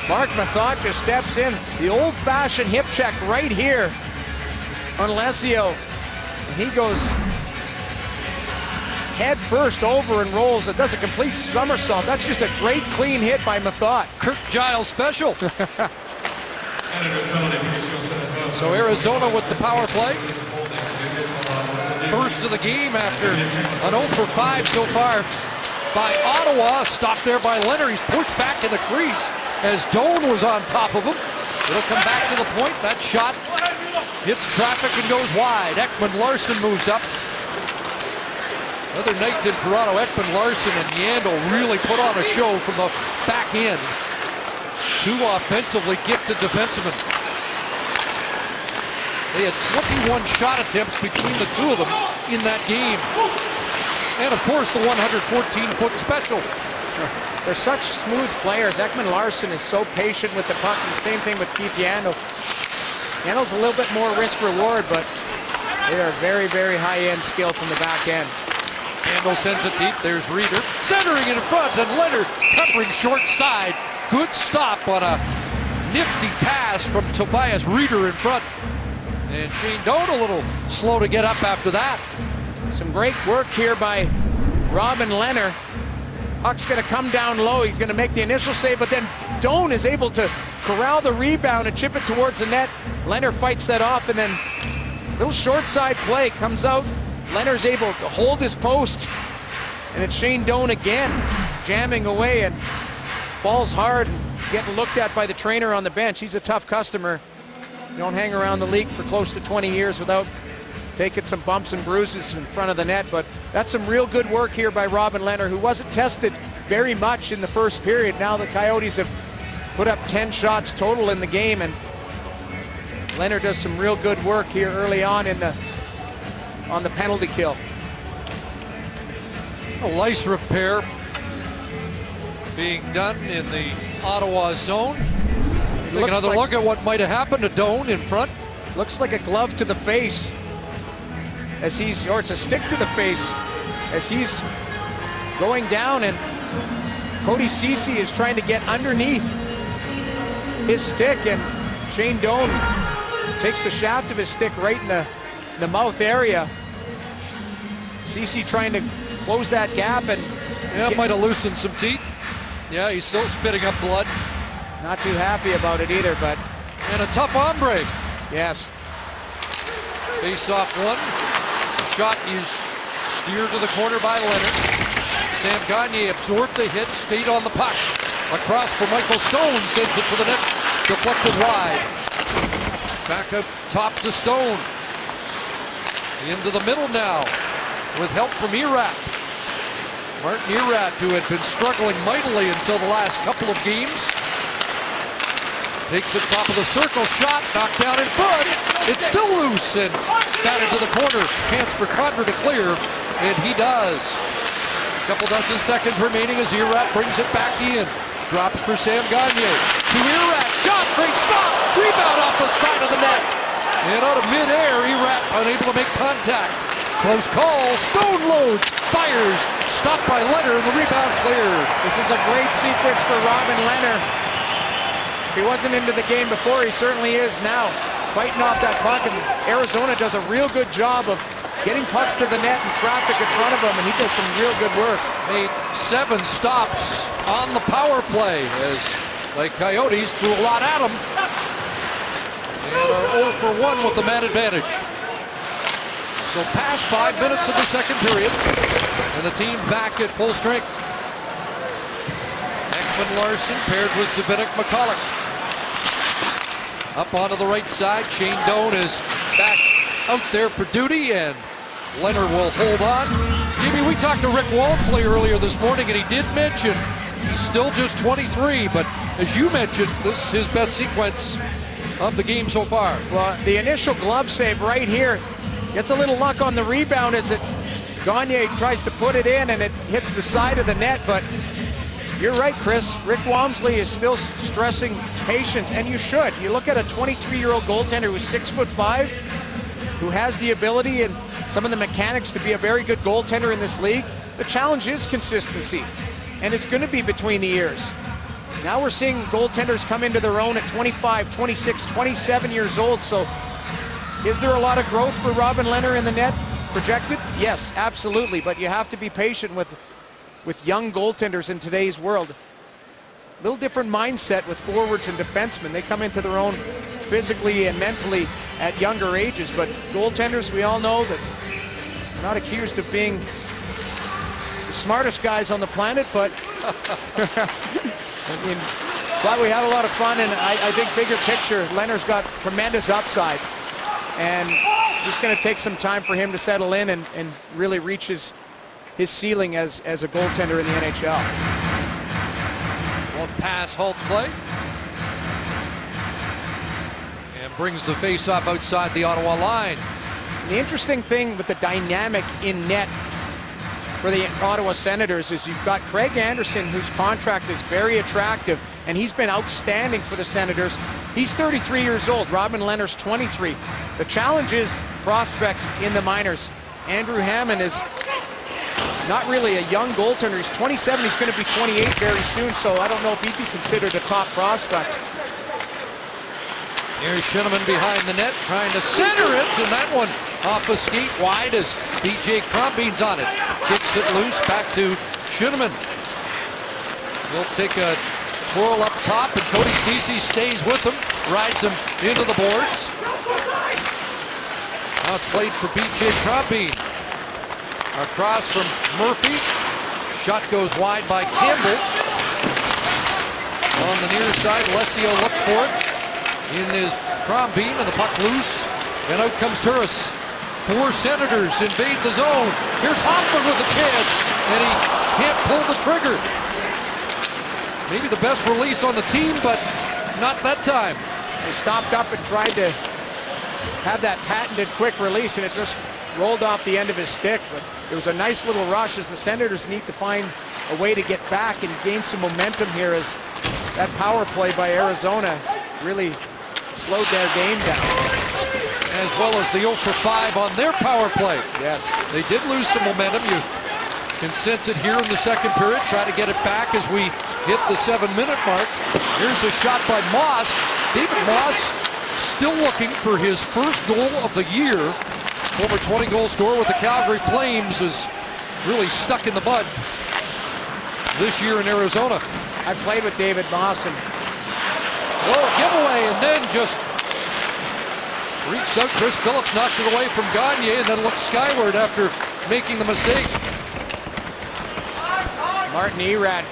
Mark Mathot just steps in. The old-fashioned hip check right here on Lesio. And he goes head first over and rolls. It does a complete somersault. That's just a great clean hit by Mathot. Kirk Giles special. So Arizona with the power play. First of the game after an 0 for 5 so far by Ottawa. Stopped there by Lehner. He's pushed back in the crease as Doan was on top of him. It'll come back to the point. That shot hits traffic and goes wide. Ekman Larson moves up. Another night in Toronto. Ekman Larson and Yandel really put on a show from the back end. 2 offensively gifted defensemen. They had 21 shot attempts between the 2 of them in that game. And of course the 114-foot special. They're such smooth players. Ekman Larson is so patient with the puck, and the same thing with Keith Yandel. Yandel's a little bit more risk-reward, but they are very, very high-end skill from the back end. Yandel sends it deep. There's Reeder centering in front, and Leonard covering short side. Good stop on a nifty pass from Tobias Reeder in front. And Shane Doan a little slow to get up after that. Some great work here by Robin Lehner. Puck's going to come down low. He's going to make the initial save, but then Doan is able to corral the rebound and chip it towards the net. Lehner fights that off, and then little short side play comes out. Lehner's able to hold his post, and it's Shane Doan again jamming away and falls hard and getting looked at by the trainer on the bench. He's a tough customer. You don't hang around the league for close to 20 years without taking some bumps and bruises in front of the net, but that's some real good work here by Robin Lehner, who wasn't tested very much in the first period. Now the Coyotes have put up 10 shots total in the game, and Leonard does some real good work here early on on the penalty kill. A lice repair being done in the Ottawa zone. Take another look at what might have happened to Doan in front. Looks like a glove to the face as or it's a stick to the face as he's going down, and Cody Ceci is trying to get underneath his stick, and Shane Doan takes the shaft of his stick right in the mouth area. Ceci trying to close that gap, and might have loosened some teeth. Yeah, he's still spitting up blood. Not too happy about it either, but. And a tough hombre. Yes. Face off one. Shot is steered to the corner by Leonard. Sam Gagner absorbed the hit, stayed on the puck. Across for Michael Stone, sends it to the net, deflected wide. Back up top to Stone. Into the middle now, with help from Erat. Martin Erat, who had been struggling mightily until the last couple of games. Takes it top of the circle, shot, knocked down in front. It's still loose and batted to the corner. Chance for Condra to clear, and he does. Couple dozen seconds remaining as Erat brings it back in. Drops for Sam Gagner. To Erat, shot, great stop. Rebound off the side of the net. And out of midair, Erat unable to make contact. Close call, Stone loads, fires, stopped by Leonard, and the rebound cleared. This is a great sequence for Robin Leonard. If he wasn't into the game before, he certainly is now. Fighting off that puck, and Arizona does a real good job of getting pucks to the net and traffic in front of him, and he does some real good work. Made 7 stops on the power play as the Coyotes threw a lot at him. And are 0 for 1 with the man advantage. So past 5 minutes of the second period, and the team back at full strength. Ekman Larsson paired with Zbynek McCulloch. Up onto the right side, Shane Doan is back out there for duty, and Leonard will hold on. Jimmy, we talked to Rick Walmsley earlier this morning, and he did mention he's still just 23, but as you mentioned, this is his best sequence of the game so far. Well, the initial glove save right here gets a little luck on the rebound as Gagner tries to put it in, and it hits the side of the net, but you're right, Chris. Rick Walmsley is still stressing patience, and you should. You look at a 23-year-old goaltender who's 6'5", who has the ability and some of the mechanics to be a very good goaltender in this league. The challenge is consistency, and it's going to be between the ears. Now we're seeing goaltenders come into their own at 25, 26, 27 years old, so is there a lot of growth for Robin Leonard in the net projected? Yes, absolutely, but you have to be patient with young goaltenders in today's world. A little different mindset with forwards and defensemen. They come into their own physically and mentally at younger ages, but goaltenders, we all know that they're not accused of being the smartest guys on the planet, but I mean, but we had a lot of fun, and I think bigger picture, Leonard's got tremendous upside, and it's just going to take some time for him to settle in and really reach his ceiling as a goaltender in the NHL. One pass halts play. And brings the face-off outside the Ottawa line. The interesting thing with the dynamic in net for the Ottawa Senators is you've got Craig Anderson, whose contract is very attractive, and he's been outstanding for the Senators. He's 33 years old. Robin Leonard's 23. The challenge is prospects in the minors. Andrew Hammond is not really a young goaltender. He's 27. He's going to be 28 very soon, so I don't know if he'd be considered a top prospect. Here's Shinneman behind the net, trying to center it, and that one off a skate wide as DJ Crombean's on it. Kicks it loose, back to Shinneman. He'll take a twirl up top, and Cody Ceci stays with him, rides him into the boards. Now it's played for BJ Crombean. Across from Murphy. Shot goes wide by Campbell. On the near side, Lesio looks for it. In is Crombean, and the puck loose. And out comes Turris. 4 Senators invade the zone. Here's Hoffman with a chance. And he can't pull the trigger. Maybe the best release on the team, but not that time. They stopped up and tried to have that patented quick release, and it just rolled off the end of his stick. But it was a nice little rush as the Senators need to find a way to get back and gain some momentum here, as that power play by Arizona really slowed their game down. As well as the 0 for 5 on their power play. Yes. They did lose some momentum. You can sense it here in the second period. Try to get it back as we hit the 7-minute mark. Here's a shot by Moss. David Moss still looking for his first goal of the year. Former 20-goal scorer with the Calgary Flames is really stuck in the mud this year in Arizona. I played with David Moss, and giveaway, and then just reached out. Chris Phillips knocked it away from Gagne, and then looked skyward after making the mistake. Martin Erad,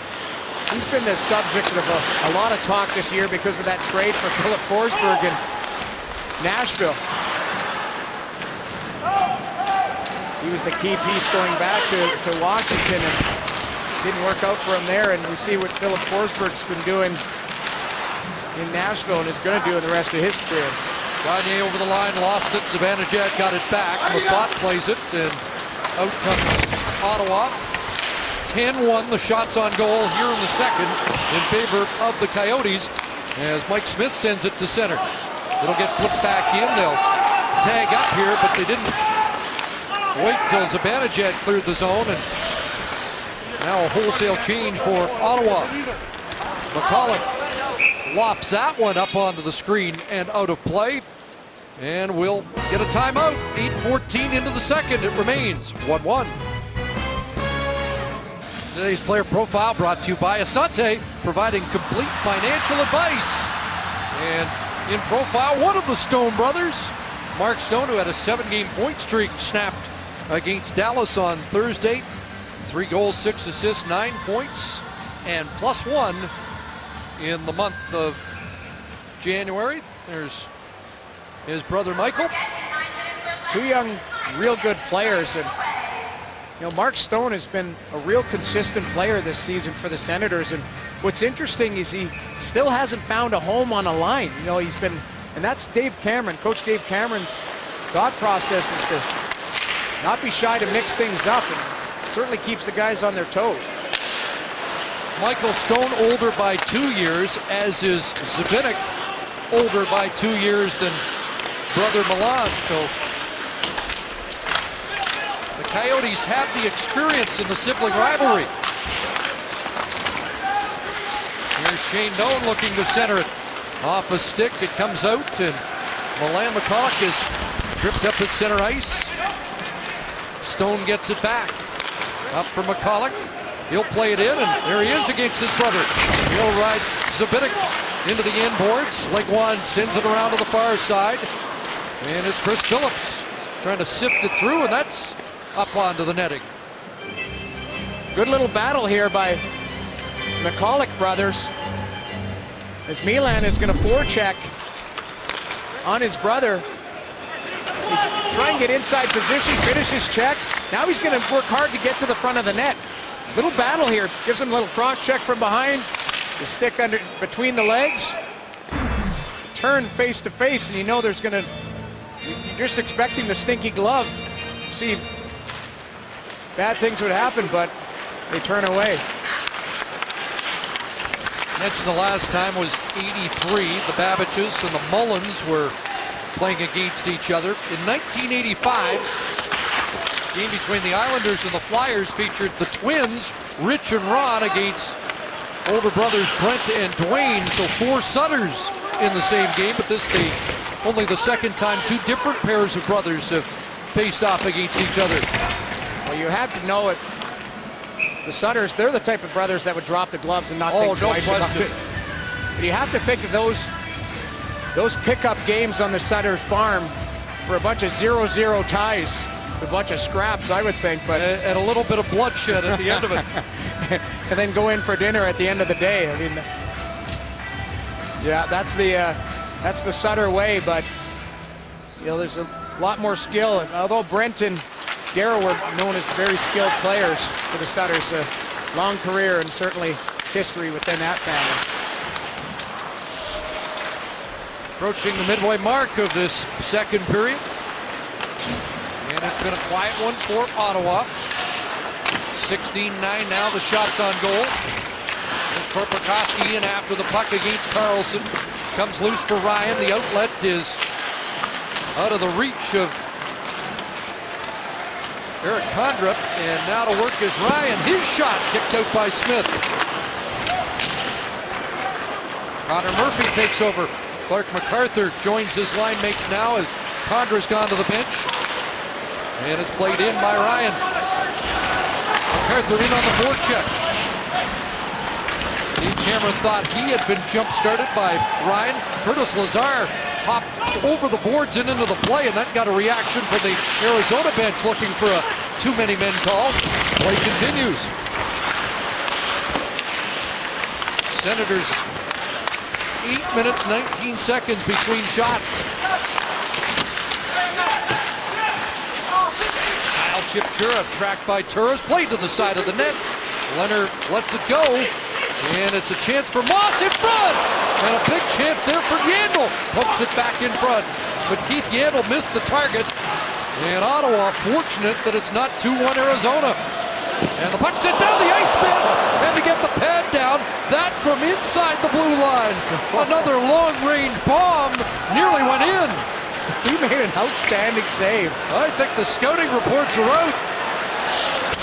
he's been the subject of a lot of talk this year because of that trade for Philip Forsberg in Nashville. He was the key piece going back to Washington, and didn't work out for him there. And we see what Philip Forsberg's been doing in Nashville and is going to do in the rest of his career. Gagne over the line, lost it. Zibanejad got it back. Mafat plays it, and out comes Ottawa. 10-1, the shots on goal here in the second in favor of the Coyotes, as Mike Smith sends it to center. It'll get flipped back in. They'll tag up here, but they didn't wait till Zibanejad cleared the zone, and now a wholesale change for Ottawa. McCulloch lofts that one up onto the screen and out of play, and we'll get a timeout. 8:14 into the second. It remains 1-1. Today's player profile brought to you by Asante, providing complete financial advice. And in profile, one of the Stone brothers, Mark Stone, who had a 7-game point streak snapped against Dallas on Thursday. 3 goals, 6 assists, 9 points, and +1 in the month of January. There's his brother Michael. 2 young, real good players, and you know, Mark Stone has been a real consistent player this season for the Senators, and what's interesting is he still hasn't found a home on a line. You know, he's been, and that's Dave Cameron, Coach Dave Cameron's thought process is to not be shy to mix things up, and certainly keeps the guys on their toes. Michael Stone older by 2 years, as is Zibanejad older by 2 years than brother Milan. So the Coyotes have the experience in the sibling rivalry. Here's Shane Doan looking to center it. Off a stick, it comes out, and Milan McCulloch is tripped up at center ice. Stone gets it back. Up for McCulloch. He'll play it in, and there he is against his brother. He'll ride Zibanejad into the inboards. Legwand sends it around to the far side. And it's Chris Phillips trying to sift it through, and that's up onto the netting. Good little battle here by McCulloch brothers, as Milan is going to forecheck on his brother. He's trying to get inside position, finish his check. Now he's going to work hard to get to the front of the net. Little battle here, gives him a little cross check from behind. The stick under between the legs. Turn face to face, and you know there's going to, you're just expecting the stinky glove. See, bad things would happen, but they turn away. Mentioned the last time was 83. The Babbages and the Mullins were playing against each other. In 1985, the game between the Islanders and the Flyers featured the twins, Rich and Ron, against older brothers Brent and Dwayne. So 4 Sutters in the same game, but this is only the second time 2 different pairs of brothers have faced off against each other. Well, you have to know it. The Sutters, they're the type of brothers that would drop the gloves and not think twice about it. But you have to think of those pickup games on the Sutters farm for a bunch of 0-0 ties, a bunch of scraps, I would think, but and a little bit of bloodshed at the end of it. and then go in for dinner at the end of the day. I mean, yeah, that's the Sutter way, but you know, there's a lot more skill. Although Brent and Darrow were known as very skilled players for the Sutters, long career and certainly history within that family. Approaching the midway mark of this second period. And it's been a quiet one for Ottawa. 16-9 now, the shots on goal. Korpikoski in after the puck against Carlson. Comes loose for Ryan. The outlet is out of the reach of Eric Kondrup. And now to work is Ryan. His shot kicked out by Smith. Connor Murphy takes over. Clark MacArthur joins his line mates now as Kondra's gone to the bench. And it's played in by Ryan. MacArthur in on the forecheck. Steve Cameron thought he had been jump-started by Ryan. Curtis Lazar hopped over the boards and into the play, and that got a reaction from the Arizona bench looking for a too-many-men call. Play continues. Senators 8 minutes, 19 seconds between shots. Kyle Chipchura tracked by Turris, played to the side of the net. Leonard lets it go, and it's a chance for Moss in front! And a big chance there for Yandel. Pokes it back in front, but Keith Yandel missed the target. And Ottawa fortunate that it's not 2-1 Arizona. And the puck sent down the ice bit, and to get the pad down, that from inside the blue line. Another long-range bomb nearly went in. He made an outstanding save. I think the scouting reports are out.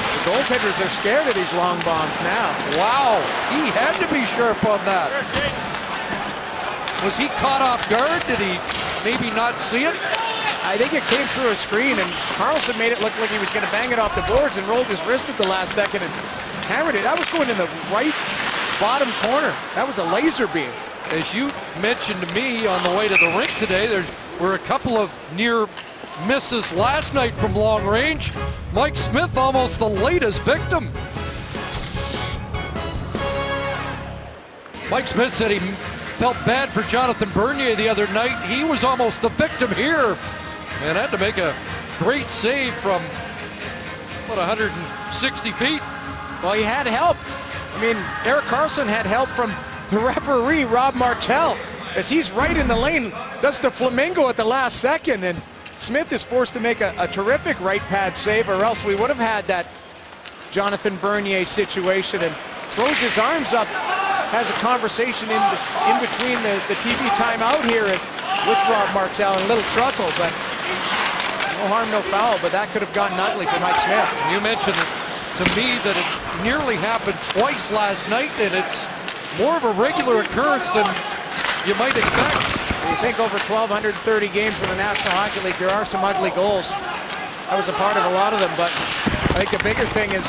The goaltenders are scared of these long bombs now. Wow, he had to be sharp on that. Was he caught off guard? Did he maybe not see it? I think it came through a screen, and Carlson made it look like he was going to bang it off the boards and rolled his wrist at the last second and hammered it. That was going in the right bottom corner. That was a laser beam. As you mentioned to me on the way to the rink today, there were a couple of near misses last night from long range. Mike Smith almost the latest victim. Mike Smith said he felt bad for Jonathan Bernier the other night. He was almost the victim here and had to make a great save from, what, 160 feet? Well, he had help. I mean, Erik Karlsson had help from the referee, Rob Martel, as he's right in the lane, does the flamingo at the last second, and Smith is forced to make a terrific right pad save, or else we would have had that Jonathan Bernier situation, and throws his arms up, has a conversation in between the TV timeout here with Rob Martel, and a little chuckle, but no harm, no foul, but that could have gotten ugly for Mike Smith. You mentioned to me that it nearly happened twice last night, and it's more of a regular occurrence than you might expect. You think over 1,230 games in the National Hockey League, there are some ugly goals. I was a part of a lot of them, but I think the bigger thing is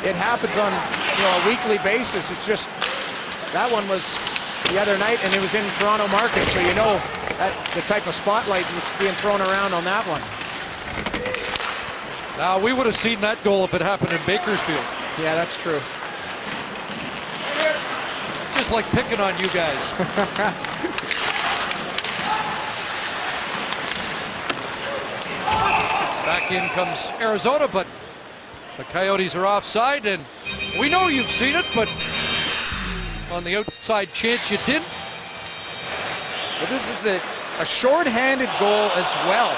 it happens on a weekly basis. It's just that one was the other night, and it was in Toronto market, so you know that the type of spotlight was being thrown around on that one. Now, we would have seen that goal if it happened in Bakersfield. Yeah, that's true. Just like picking on you guys. Back in comes Arizona, but the Coyotes are offside, and we know you've seen it, but on the outside chance you didn't. But this is a short-handed goal as well.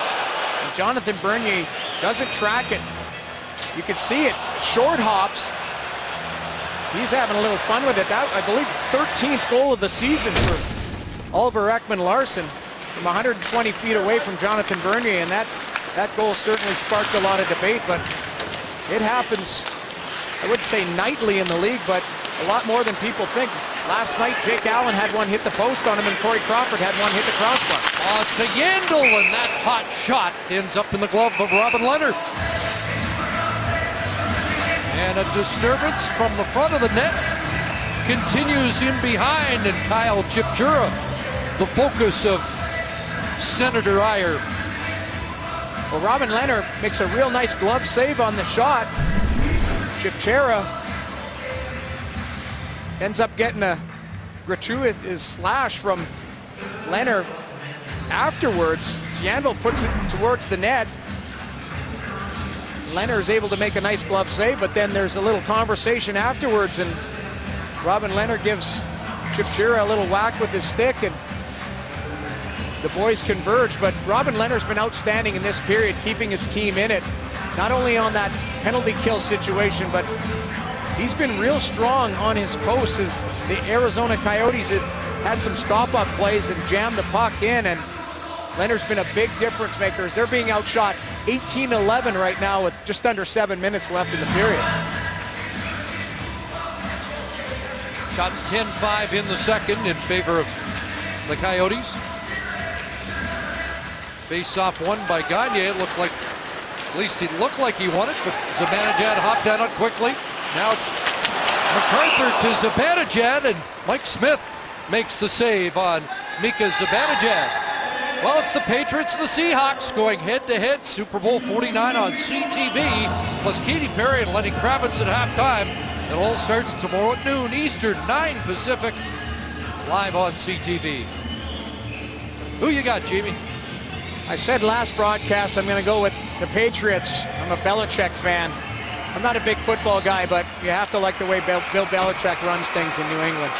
And Jonathan Bernier doesn't track it. You can see it, short hops. He's having a little fun with it. That, I believe, 13th goal of the season for Oliver Ekman-Larsson from 120 feet away from Jonathan Bernier, and that goal certainly sparked a lot of debate, but it happens, I wouldn't say nightly in the league, but a lot more than people think. Last night, Jake Allen had one hit the post on him, and Corey Crawford had one hit the crossbar. Lost to Yandel, and that hot shot ends up in the glove of Robin Leonard. And a disturbance from the front of the net continues in behind, and Kyle Chipchura, the focus of Senator Iyer. Well, Robin Leonard makes a real nice glove save on the shot. Chipchura ends up getting a gratuitous slash from Leonard afterwards. Yandel puts it towards the net. Leonard is able to make a nice glove save, but then there's a little conversation afterwards, and Robin Leonard gives Chip Chira a little whack with his stick, and the boys converge. But Robin Leonard's been outstanding in this period, keeping his team in it, not only on that penalty kill situation, but he's been real strong on his post as the Arizona Coyotes had some stop-up plays and jammed the puck in, and Leonard's been a big difference maker as they're being outshot 18-11 right now with just under 7 minutes left in the period. Shots 10-5 in the second in favor of the Coyotes. Face-off won by Gagne. It looked like, at least he looked like he won it, but Zibanejad hopped on it quickly. Now it's MacArthur to Zibanejad, and Mike Smith makes the save on Mika Zibanejad. Well, it's the Patriots and the Seahawks going head-to-head. Super Bowl 49 on CTV, plus Katy Perry and Lenny Kravitz at halftime. It all starts tomorrow at noon Eastern, 9 Pacific, live on CTV. Who you got, Jamie? I said last broadcast I'm going to go with the Patriots. I'm a Belichick fan. I'm not a big football guy, but you have to like the way Bill Belichick runs things in New England.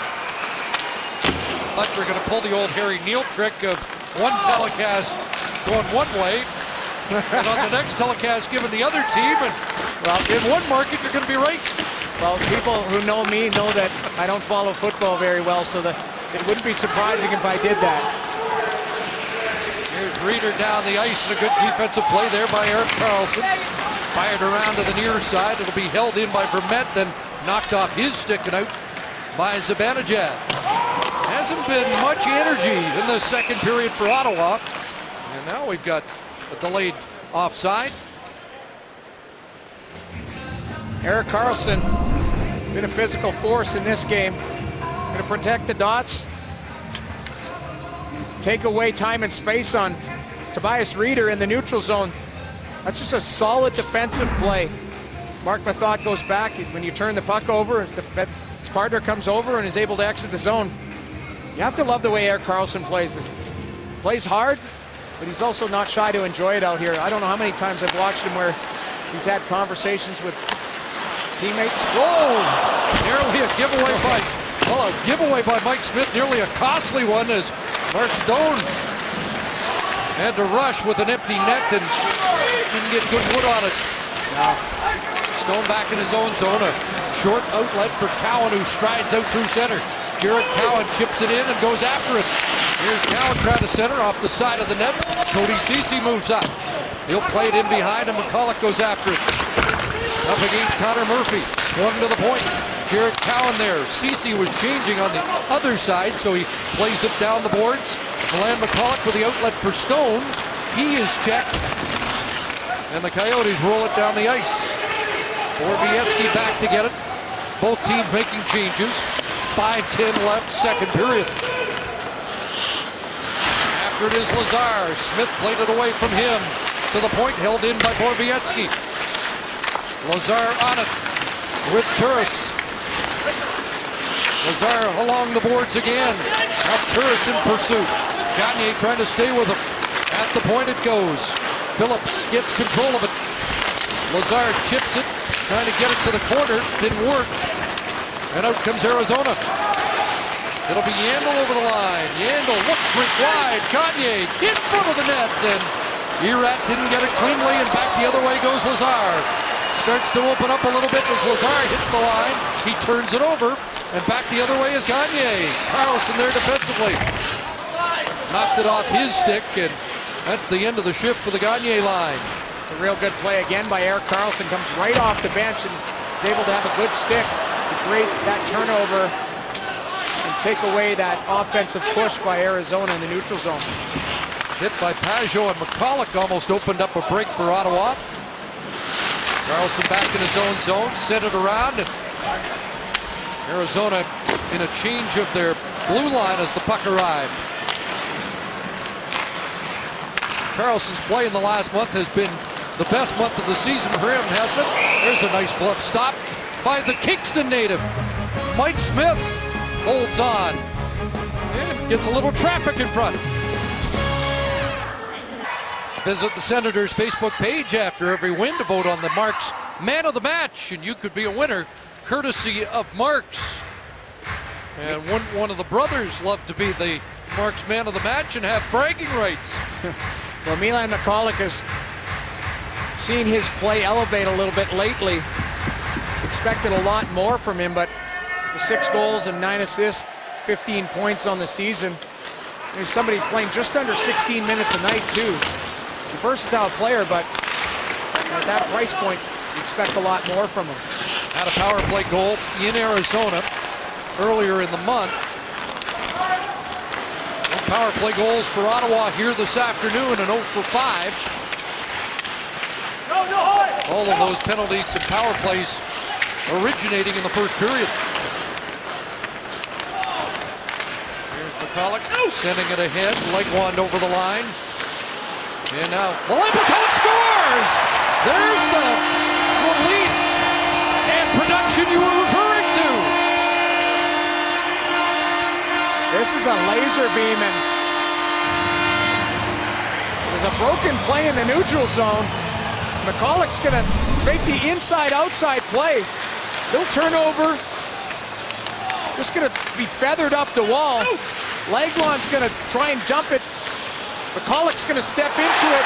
Thought you were going to pull the old Harry Neal trick of one telecast going one way, and on the next telecast giving the other team, and well, in one market you're going to be right. Well, people who know me know that I don't follow football very well, so it wouldn't be surprising if I did that. Here's Reeder down the ice, and a good defensive play there by Erik Karlsson. Fired around to the near side. It'll be held in by Vermette, then knocked off his stick and out by Zibanejad. Hasn't been much energy in the second period for Ottawa. And now we've got a delayed offside. Erik Karlsson, been a physical force in this game. Going to protect the dots. Take away time and space on Tobias Reeder in the neutral zone. That's just a solid defensive play. Mark Methot goes back. When you turn the puck over, his partner comes over and is able to exit the zone. You have to love the way Erik Karlsson plays. Plays hard, but he's also not shy to enjoy it out here. I don't know how many times I've watched him where he's had conversations with teammates. Whoa! Nearly a giveaway by Mike Smith. Nearly a costly one as Mark Stone had to rush with an empty net and didn't get good wood on it. Now, Stone back in his own zone. A short outlet for Cowan, who strides out through center. Jared Cowan chips it in and goes after it. Here's Cowan trying to center off the side of the net. Cody Ceci moves up. He'll play it in behind, and McCulloch goes after it. Up against Connor Murphy. Swung to the point. Jared Cowan there. Ceci was changing on the other side, so he plays it down the boards. Milan McCulloch with the outlet for Stone. He is checked. And the Coyotes roll it down the ice. Borowiecki back to get it. Both teams making changes. 5:10 left, second period. After it is Lazar. Smith played it away from him. To the point, held in by Borowiecki. Lazar on it with Turris. Lazar along the boards again. Now Turris in pursuit. Gagne trying to stay with him. At the point it goes. Phillips gets control of it. Lazar chips it, trying to get it to the corner. Didn't work. And out comes Arizona. It'll be Yandel over the line. Yandel looks rink wide. Gagne in front of the net. And Erat didn't get it cleanly, and back the other way goes Lazar. Starts to open up a little bit as Lazar hits the line. He turns it over, and back the other way is Gagne. Karlsson there defensively. Knocked it off his stick, and that's the end of the shift for the Gagne line. It's a real good play again by Erik Karlsson. Comes right off the bench and is able to have a good stick to create that turnover and take away that offensive push by Arizona in the neutral zone. Hit by Pajot, and McCulloch almost opened up a break for Ottawa. Karlsson back in his own zone, sent it around, and Arizona in a change of their blue line as the puck arrived. Karlsson's play in the last month has been the best month of the season for him, hasn't it? There's a nice glove stop by the Kingston native. Mike Smith holds on and gets a little traffic in front. Visit the Senators Facebook page after every win to vote on the Marks Man of the Match, and you could be a winner courtesy of Marks. And wouldn't one of the brothers love to be the Marks Man of the Match and have bragging rights? Well, Milan Michalek has seen his play elevate a little bit lately. Expected a lot more from him, but 6 goals and 9 assists, 15 points on the season. There's somebody playing just under 16 minutes a night, too. He's a versatile player, but at that price point, you expect a lot more from him. Had a power play goal in Arizona earlier in the month. Power play goals for Ottawa here this afternoon, and 0 for 5. All of those penalties and power plays originating in the first period. Here's Michalek sending it ahead. Legwand over the line. And now Milan Michalek scores! There's the release and production you were referring to. This is a laser beam, and there's a broken play in the neutral zone. Michalek's gonna fake the inside-outside play. Little turnover. Just gonna be feathered up the wall. Legwand's gonna try and dump it. Michalek's gonna step into it,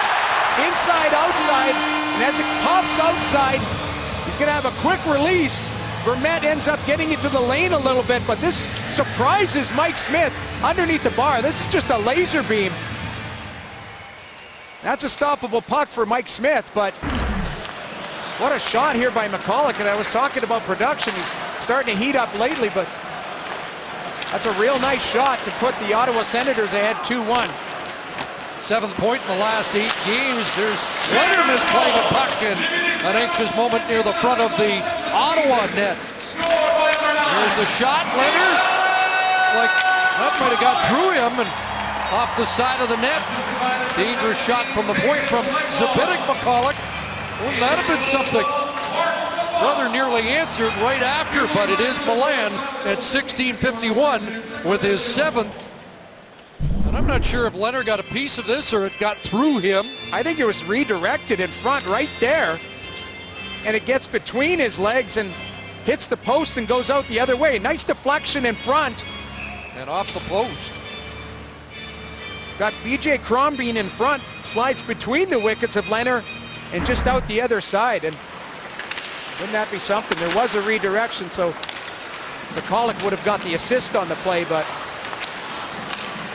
inside-outside, and as it pops outside, he's gonna have a quick release. Vermette ends up getting into the lane a little bit, but this surprises Mike Smith underneath the bar. This is just a laser beam. That's a stoppable puck for Mike Smith, but what a shot here by Michalek. And I was talking about production. He's starting to heat up lately, but that's a real nice shot to put the Ottawa Senators ahead 2-1. 7th point in the last 8 games. There's Leonard misplaying a puck, and an anxious moment near the front of the Ottawa net. There's a shot, Leonard. Like that might have got through him and off the side of the net. Dangerous shot from the point from Zbynek Michalek. Wouldn't that have been something? Rather nearly answered right after, but it is Milan at 16:51 with his 7th. And I'm not sure if Leonard got a piece of this or it got through him. I think it was redirected in front right there, and it gets between his legs and hits the post and goes out the other way. Nice deflection in front. And off the post. Got BJ Crombeen in front, slides between the wickets of Leonard and just out the other side. And wouldn't that be something? There was a redirection, so Michalek would have got the assist on the play, but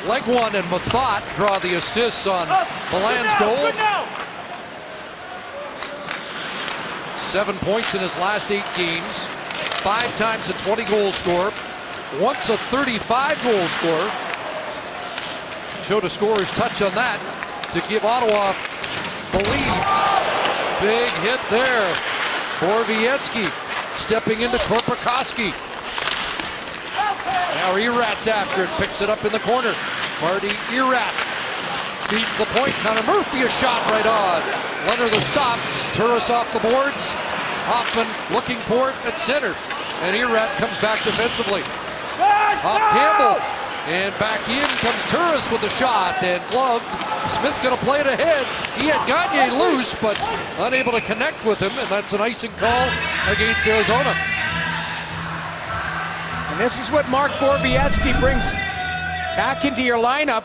Legwand and Mathot draw the assists on Milan's goal. 7 points in his last 8 games. 5 times a 20-goal scorer. Once a 35-goal scorer. Showed a scorer's touch on that to give Ottawa the lead. Big hit there. Borowiecki stepping into Korpikoski. Now Erat's after it, picks it up in the corner. Marty Erat feeds the point. Connor Murphy a shot right on. Leonard the stop. Turris off the boards. Hoffman looking for it at center. And Erat comes back defensively. Off Campbell. And back in comes Turris with a shot and gloved. Smith's going to play it ahead. He had Gagne loose, but unable to connect with him, and that's an icing call against Arizona. and this is what Mark Borowiecki brings back into your lineup.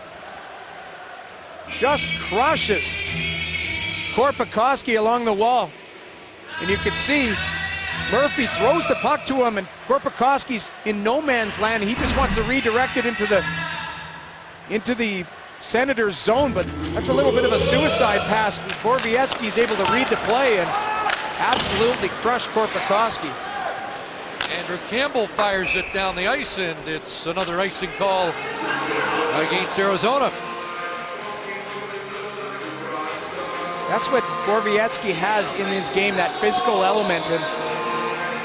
Just crushes Korpikoski along the wall. And you can see Murphy throws the puck to him, and Korpikoski's in no man's land. He just wants to redirect it into the Senators' zone, but that's a little bit of a suicide pass. Borowiecki's able to read the play and absolutely crush Korpikoski. Andrew Campbell fires it down the ice, and it's another icing call against Arizona. That's what Borowiecki has in his game, that physical element. And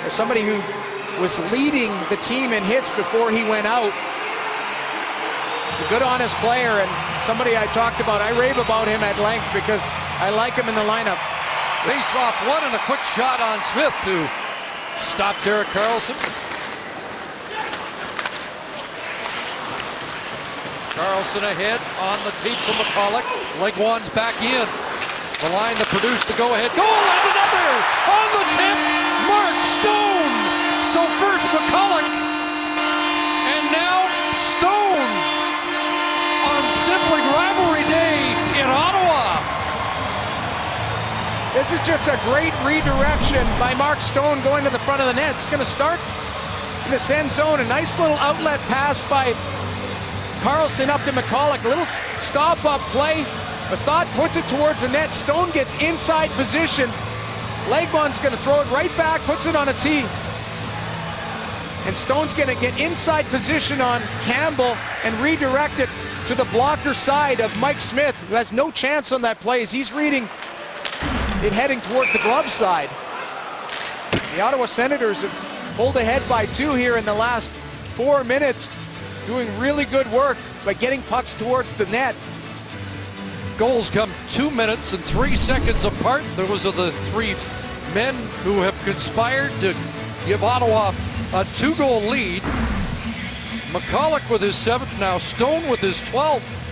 for somebody who was leading the team in hits before he went out, he's a good, honest player, and somebody I talked about. I rave about him at length because I like him in the lineup. Face-off one and a quick shot on Smith who stops Erik Karlsson. Karlsson ahead on the tape from Michalek. Legwand's back in. The line that produced the go-ahead goal has another on the tip. Mark Stone. So first McCulloch, and now Stone on Sibling Rivalry Day in Ottawa. This is just a great redirection by Mark Stone going to the front of the net. It's going to start in the end zone. A nice little outlet pass by Carlson up to McCulloch. A little stop-up play. Methot puts it towards the net. Stone gets inside position. Legwand's going to throw it right back, puts it on a tee. And Stone's going to get inside position on Campbell and redirect it to the blocker side of Mike Smith, who has no chance on that play as he's reading it heading towards the glove side. The Ottawa Senators have pulled ahead by 2 here in the last 4 minutes, doing really good work by getting pucks towards the net. Goals come 2 minutes and 3 seconds apart. Those are the 3 men who have conspired to give Ottawa a 2-goal lead. McCulloch with his 7th, now Stone with his 12th.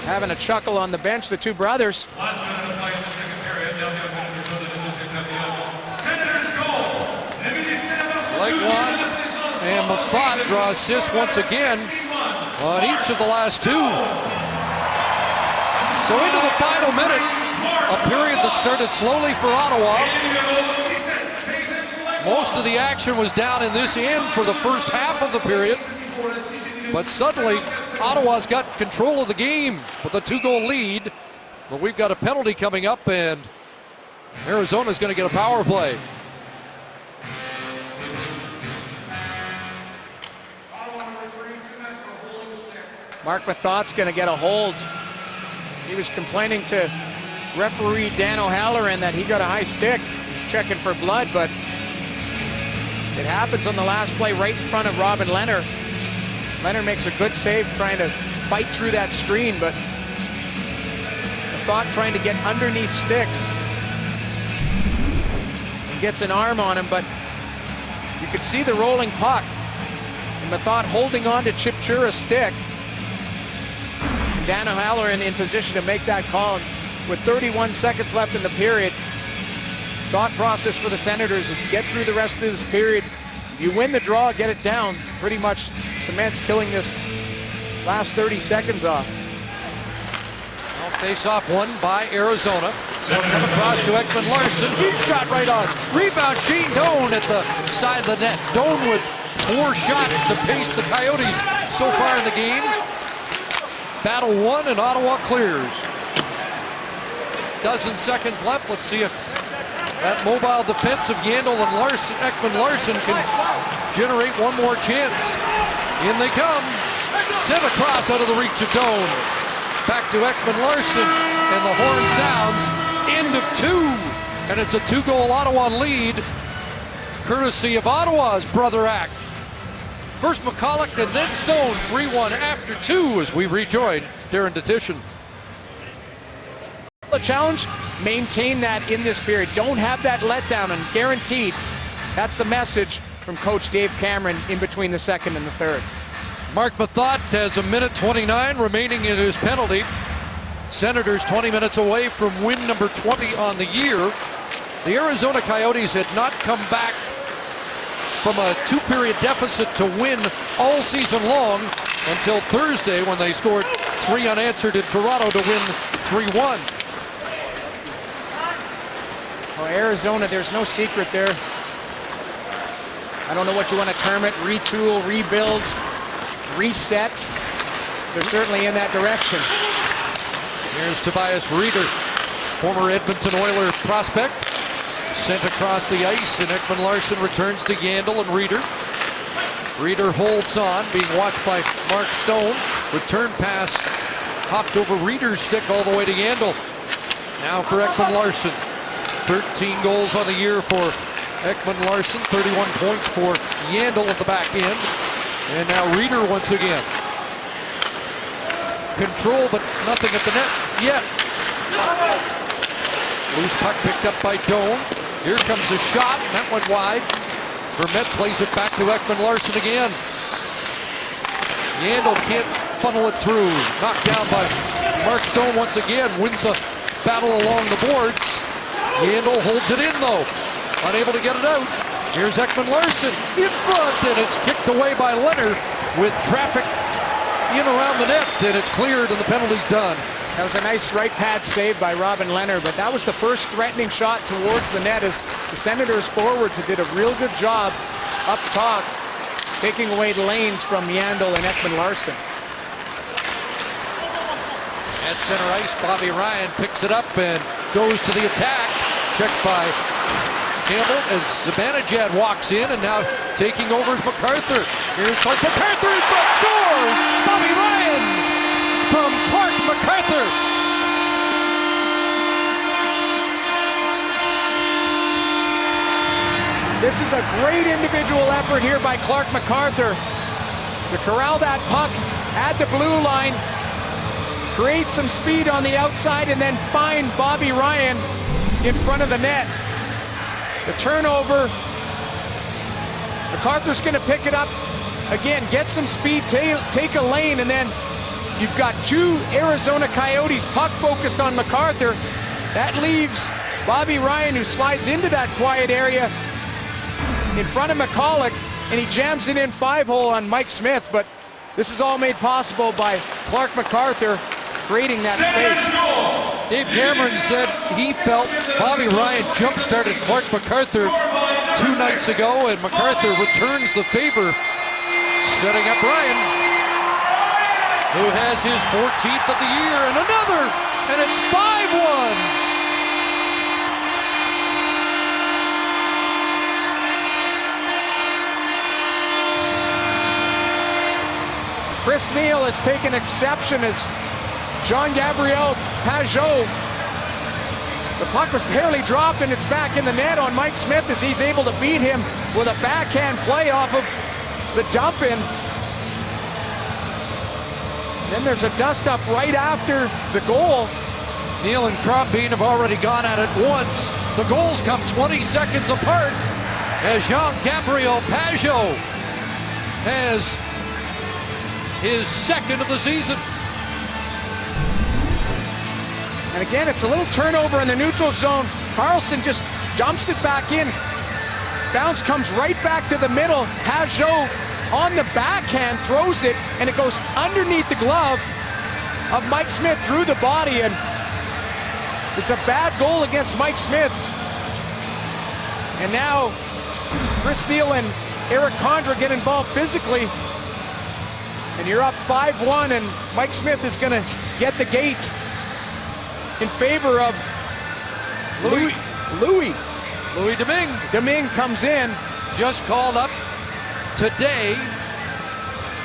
Having a chuckle on the bench, the 2 brothers. Legwand and Methot draw assists once again on each of the last 2. So into the final minute, a period that started slowly for Ottawa. Most of the action was down in this end for the first half of the period. But suddenly, Ottawa's got control of the game with a 2-goal lead. But we've got a penalty coming up, and Arizona's going to get a power play. Mark Methot's going to get a hold. He was complaining to referee Dan O'Halloran that he got a high stick. He's checking for blood, but it happens on the last play right in front of Robin Leonard. Leonard makes a good save trying to fight through that screen, but Methot trying to get underneath sticks. He gets an arm on him, but you could see the rolling puck. And Methot holding on to Chip Chura's stick. Dan O'Halloran in position to make that call. With 31 seconds left in the period, thought process for the Senators is get through the rest of this period. If you win the draw, get it down, pretty much cements killing this last 30 seconds off. Well, face-off won by Arizona. So come across to Ekman Larsson. Huge shot right on. Rebound, Shane Doan at the side of the net. Doan with 4 shots to pace the Coyotes so far in the game. Battle won and Ottawa clears. Dozen seconds left. Let's see if that mobile defense of Yandel and Larsson, Ekman Larsson, can generate one more chance. In they come. Sent across out of the reach of Doan. Back to Ekman Larsson, and the horn sounds. End of 2. And it's a 2-goal Ottawa lead, courtesy of Ottawa's brother act. First McCulloch and then Stone, 3-1 after 2 as we rejoin Darren Detition. The challenge, maintain that in this period. Don't have that letdown, and guaranteed, that's the message from Coach Dave Cameron in between the second and the third. Mark Methot has 1:29 remaining in his penalty. Senators 20 minutes away from win number 20 on the year. The Arizona Coyotes had not come back from a 2-period deficit to win all season long until Thursday when they scored 3 unanswered in Toronto to win 3-1. Well, Arizona, there's no secret there. I don't know what you want to term it, retool, rebuild, reset. They're certainly in that direction. Here's Tobias Rieder, former Edmonton Oiler prospect. Sent across the ice, and Ekman Larsson returns to Yandel and Rieder. Rieder holds on, being watched by Mark Stone. Return pass hopped over Rieder's stick all the way to Yandel. Now for Ekman Larsson. 13 goals on the year for Ekman Larsson, 31 points for Yandel at the back end. And now Rieder once again. Control, but nothing at the net yet. Loose puck picked up by Doan. Here comes a shot, and that went wide. Vermette plays it back to Ekman Larsson again. Yandel can't funnel it through. Knocked down by Mark Stone once again wins a battle along the boards. Yandel holds it in though, unable to get it out. Here's Ekman Larsson in front, and it's kicked away by Leonard with traffic in around the net, and it's cleared and the penalty's done. That was a nice right pad save by Robin Leonard, but that was the first threatening shot towards the net as the Senators forwards did a real good job up top, taking away the lanes from Yandel and Ekman Larsson. At center ice, Bobby Ryan picks it up and goes to the attack. Checked by Campbell as Zibanejad walks in, and now taking over is MacArthur. Here's Clark MacArthur in front, scores! Bobby Ryan from Clark MacArthur. This is a great individual effort here by Clark MacArthur to corral that puck at the blue line, create some speed on the outside, and then find Bobby Ryan in front of the net. The turnover, MacArthur's going to pick it up again, get some speed, take a lane, and then you've got two Arizona Coyotes puck focused on MacArthur. That leaves Bobby Ryan, who slides into that quiet area in front of McCulloch, and he jams it in 5-hole on Mike Smith, but this is all made possible by Clark MacArthur creating that space. Dave Cameron said he felt Bobby Ryan jump-started Clark MacArthur 2 nights ago, and MacArthur returns the favor, setting up Ryan, who has his 14th of the year, and another, and it's 5-1. Chris Neil has taken exception as Jean-Gabriel Pageau. The puck was barely dropped, and it's back in the net on Mike Smith as he's able to beat him with a backhand play off of the dump-in. Then there's a dust-up right after the goal. Neil and Crombeen have already gone at it once. The goals come 20 seconds apart as Jean-Gabriel Pageau has his second of the season. And again, it's a little turnover in the neutral zone. Carlson just dumps it back in. Bounce comes right back to the middle. Pageau on the backhand throws it, and it goes underneath the glove of Mike Smith through the body, and it's a bad goal against Mike Smith. And now Chris Neil and Eric Condra get involved physically, and you're up 5-1, and Mike Smith is gonna get the gate in favor of Louis Domingue. Domingue comes in. Just called up today.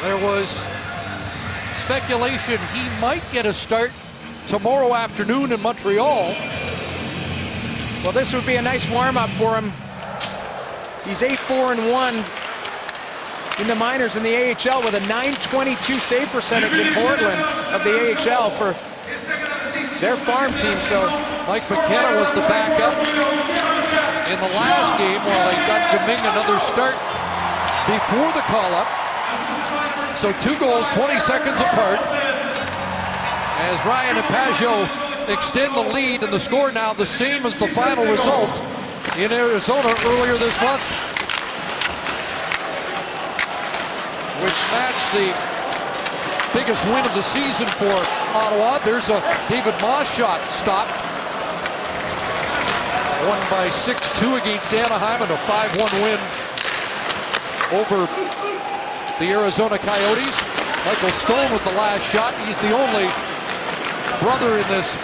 There was speculation he might get a start tomorrow afternoon in Montreal. Well, this would be a nice warm-up for him. He's 8-4-1 in the minors in the AHL with a .922 save percentage in Portland of the AHL for their farm team. So Mike McKenna was the backup in the last game while they got Domingue another start before the call-up. So 2 goals, 20 seconds apart, as Ryan and Pageau extend the lead, and the score now the same as the final result in Arizona earlier this month, which matched the biggest win of the season for Ottawa. There's a David Moss shot stopped. Won by 6-2 against Anaheim, and a 5-1 win over the Arizona Coyotes. Michael Stone with the last shot. He's the only brother in this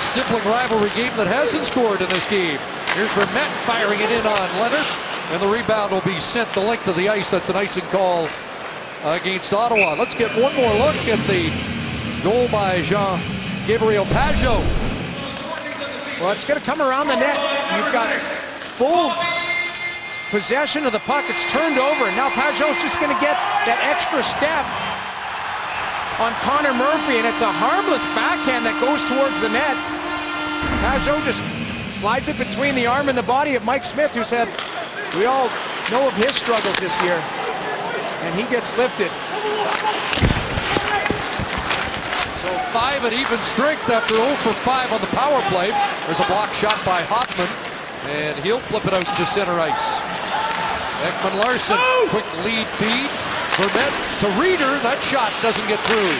sibling rivalry game that hasn't scored in this game. Here's Vermette firing it in on Leonard, and the rebound will be sent the length of the ice. That's an icing call against Ottawa. Let's get one more look at the goal by Jean-Gabriel Pageau. well, it's going to come around the net. You've got full possession of the puck. It's turned over, and now Pageau's just going to get that extra step on Connor Murphy, and it's a harmless backhand that goes towards the net. Pageau just slides it between the arm and the body of Mike Smith, who's had, we all know of his struggles this year, and he gets lifted. So 5 at even strength after 0 for 5 on the power play. There's a block shot by Hoffman, and he'll flip it out to center ice. Ekman Larsson, quick lead feed. Vermette to Reeder. That shot doesn't get through.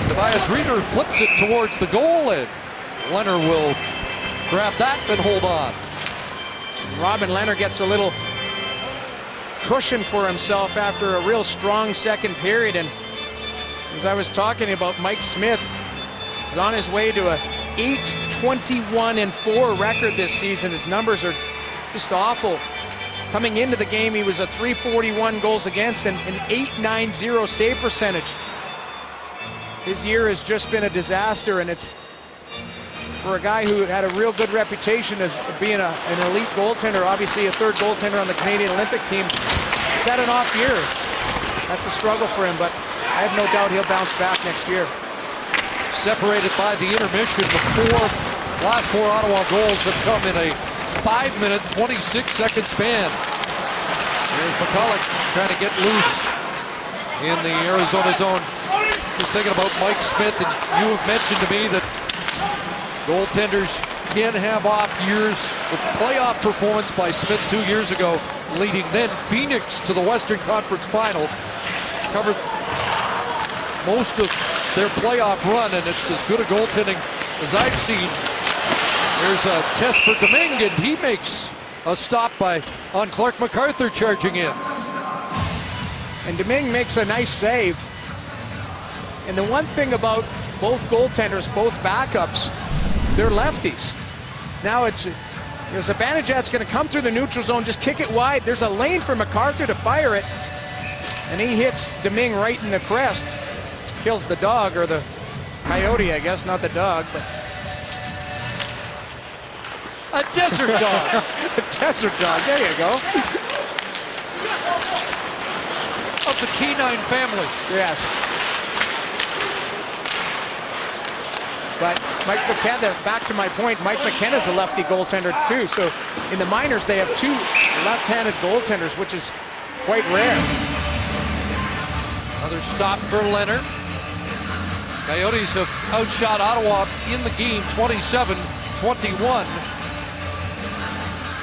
Tobias Reeder flips it towards the goal, and Leonard will grab that and hold on. Robin Leonard gets a little cushion for himself after a real strong second period. And as I was talking about, Mike Smith is on his way to a 8-21-4 record this season. His numbers are just awful. Coming into the game, he was a .341 goals against and an .890 save percentage. His year has just been a disaster, and it's for a guy who had a real good reputation as being an elite goaltender, obviously a third goaltender on the Canadian Olympic team. He's had an off year. That's a struggle for him, but I have no doubt he'll bounce back next year. Separated by the intermission, the last four Ottawa goals have come in a 5-minute, 26-second span. Here's McCulloch trying to get loose in the Arizona zone. Just thinking about Mike Smith, and you have mentioned to me that goaltenders can have off years. The playoff performance by Smith 2 years ago, leading then Phoenix to the Western Conference Final, covered most of their playoff run, and it's as good a goaltending as I've seen. There's a test for Domingue, and he makes a stop on Clark MacArthur charging in. And Domingue makes a nice save. And the one thing about both goaltenders, both backups, they're lefties. Now there's a Banijad's going to come through the neutral zone, just kick it wide. There's a lane for MacArthur to fire it, and he hits Domingue right in the crest. Kills the dog, or the coyote, I guess, not the dog, but a desert dog. a desert dog, there you go. Of the canine family. Yes. But Mike McKenna, back to my point, Mike McKenna's a lefty goaltender too. So in the minors, they have two left-handed goaltenders, which is quite rare. Another stop for Leonard. Coyotes have outshot Ottawa in the game 27-21.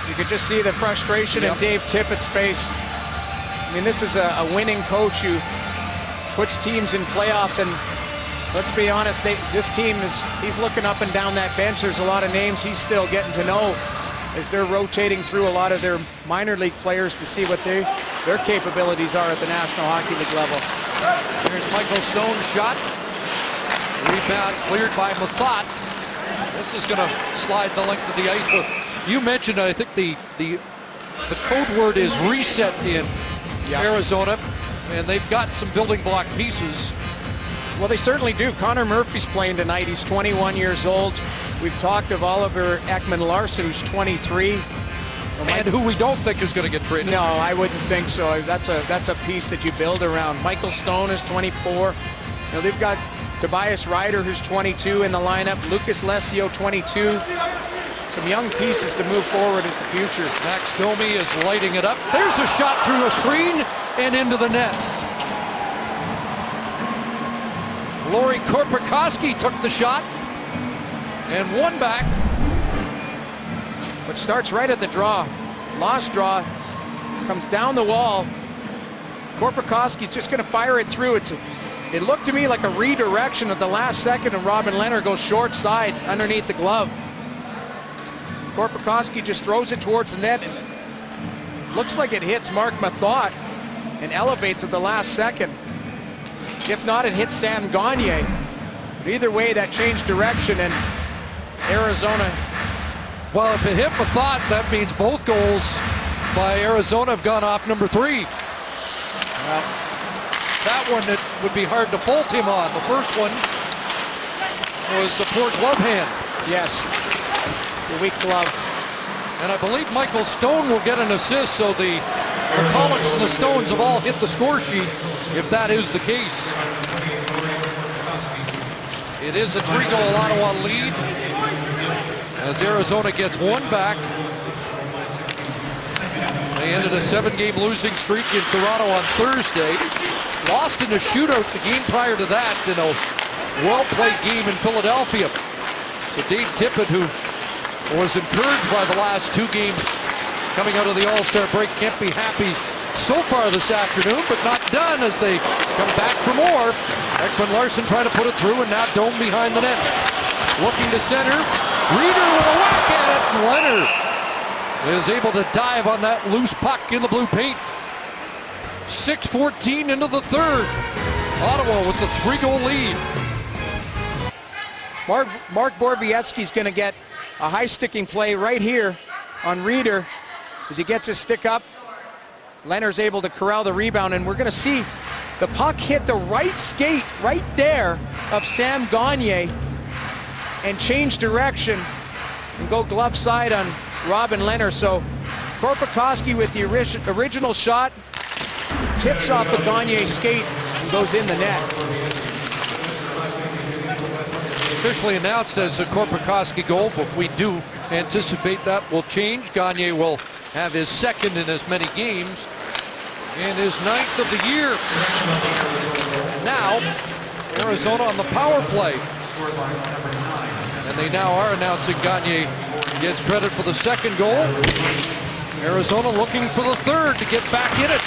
You could just see the frustration in Dave Tippett's face. I mean, this is a winning coach who puts teams in playoffs, and let's be honest, this team he's looking up and down that bench. There's a lot of names he's still getting to know as they're rotating through a lot of their minor league players to see what their capabilities are at the National Hockey League level. Here's Michael Stone's shot. Rebound cleared by Mathot. This is going to slide the length of the ice. But you mentioned, I think the code word is reset in Arizona, and they've got some building block pieces. Well, they certainly do. Connor Murphy's playing tonight. He's 21 years old. We've talked of Oliver Ekman Larsson, who's 23. And who we don't think is going to get traded. No, I wouldn't think so. That's a piece that you build around. Michael Stone is 24. They've got Tobias Ryder, who's 22 in the lineup. Lucas Lesio, 22. Some young pieces to move forward in the future. Max Domi is lighting it up. There's a shot through a screen and into the net. Lori Korpikoski took the shot and won back. But starts right at the draw. Lost draw. Comes down the wall. Korpikoski's just going to fire it through. It looked to me like a redirection at the last second, and Robin Leonard goes short side underneath the glove. Korpikoski just throws it towards the net. Looks like it hits Mark Mathot and elevates at the last second. If not, it hits Sam Gagner. But either way, that changed direction, and Arizona. Well, if it hit Mathot, that means both goals by Arizona have gone off number 3. Well, that one, it would be hard to fault him on. The first one was a poor glove hand. Yes, the weak glove. And I believe Michael Stone will get an assist, so the McCullochs and the Stones have all hit the score sheet, if that is the case. It is a 3-goal Ottawa lead as Arizona gets one back. They ended a 7-game losing streak in Toronto on Thursday. Lost in a shootout the game prior to that in a well-played game in Philadelphia. So Dave Tippett, who was encouraged by the last 2 games coming out of the All-Star break, can't be happy so far this afternoon, but not done as they come back for more. Ekman-Larsson trying to put it through, and now Doan behind the net. Looking to center. Reeder with a whack at it, and Leonard is able to dive on that loose puck in the blue paint. 6:14 into the third. Ottawa with the 3-goal lead. Mark Borowiecki's going to get a high-sticking play right here on Reeder as he gets his stick up. Leonard's able to corral the rebound, and we're going to see the puck hit the right skate right there of Sam Gagner and change direction and go glove side on Robin Leonard. So Korpikoski with the original shot tips off the Gagner skate and goes in the net. Officially announced as a Korpikoski goal, but we do anticipate that will change. Gagner will have his second in as many games and his 9th of the year. Now, Arizona on the power play. And they now are announcing Gagner gets credit for the second goal. Arizona looking for the third to get back in it.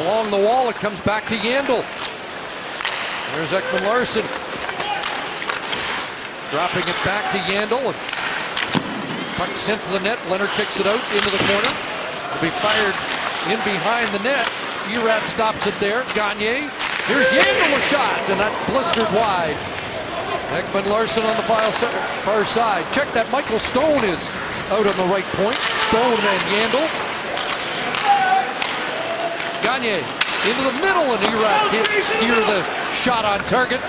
Along the wall, it comes back to Yandel. There's Ekman-Larsson. Dropping it back to Yandel. Puck sent to the net. Leonard kicks it out into the corner. It'll be fired in behind the net. Erat stops it there. Gagner. Here's Yandel, a shot, and that blistered wide. Ekman-Larsson on the far side. Check that. Michael Stone is out on the right point. Stone and Yandel. Gagner into the middle, and Erat can't steer the shot on target.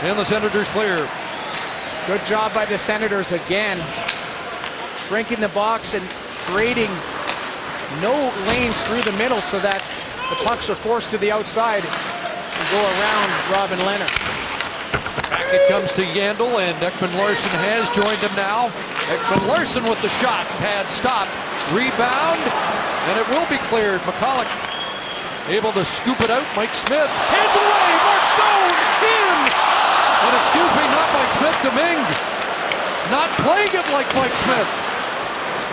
And the Senators clear. Good job by the Senators again. Shrinking the box and creating no lanes through the middle so that the pucks are forced to the outside and go around Robin Leonard. Back it comes to Yandel, and Ekman-Larsson has joined him now. Ekman-Larsson with the shot. Pad stop. Rebound, and it will be cleared. McCulloch able to scoop it out. Mike Smith hands it away. Mark Stone in. And excuse me, not Mike Smith, Domingue. Not playing it like Mike Smith.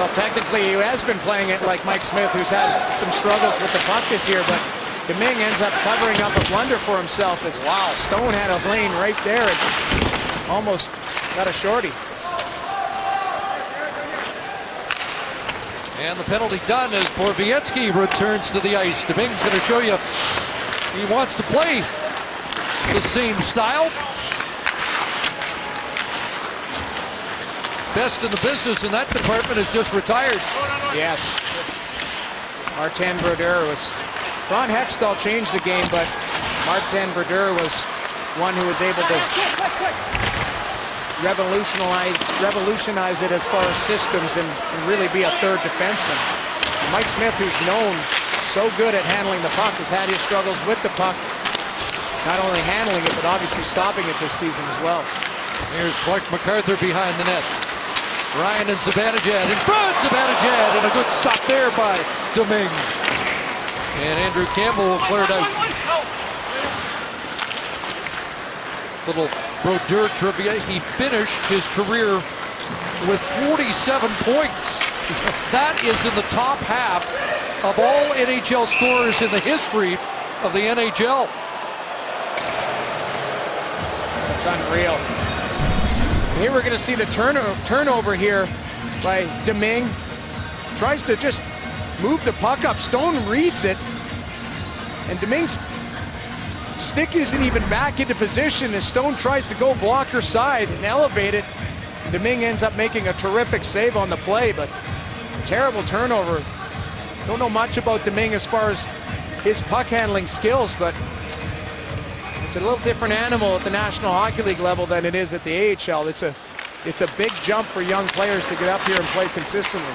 Well, technically he has been playing it like Mike Smith, who's had some struggles with the puck this year, but Domingue ends up covering up a blunder for himself as wow, Stone had a lane right there and almost got a shorty. And the penalty done as Borowiecki returns to the ice. Domingue's going to show you he wants to play the same style. Best in the business in that department is just retired. Yes. Martin Brodeur was... Ron Hextall changed the game, but Martin Brodeur was one who was able to revolutionize it as far as systems and really be a third defenseman. Mike Smith, who's known so good at handling the puck, has had his struggles with the puck. Not only handling it, but obviously stopping it this season as well. Here's Clark MacArthur behind the net. Ryan and Zibanejad in front. Zibanejad, and a good stop there by Domingue. And Andrew Campbell will clear it out. Little Brodeur trivia. He finished his career with 47 points. That is in the top half of all NHL scorers in the history of the NHL. That's unreal. Here we're going to see the turnover here by Domingue. Tries to just move the puck up. Stone reads it. And Domingue's stick isn't even back into position as Stone tries to go blocker side and elevate it. Domingue ends up making a terrific save on the play, but terrible turnover. Don't know much about Domingue as far as his puck handling skills, but it's a little different animal at the National Hockey League level than it is at the AHL. It's a big jump for young players to get up here and play consistently.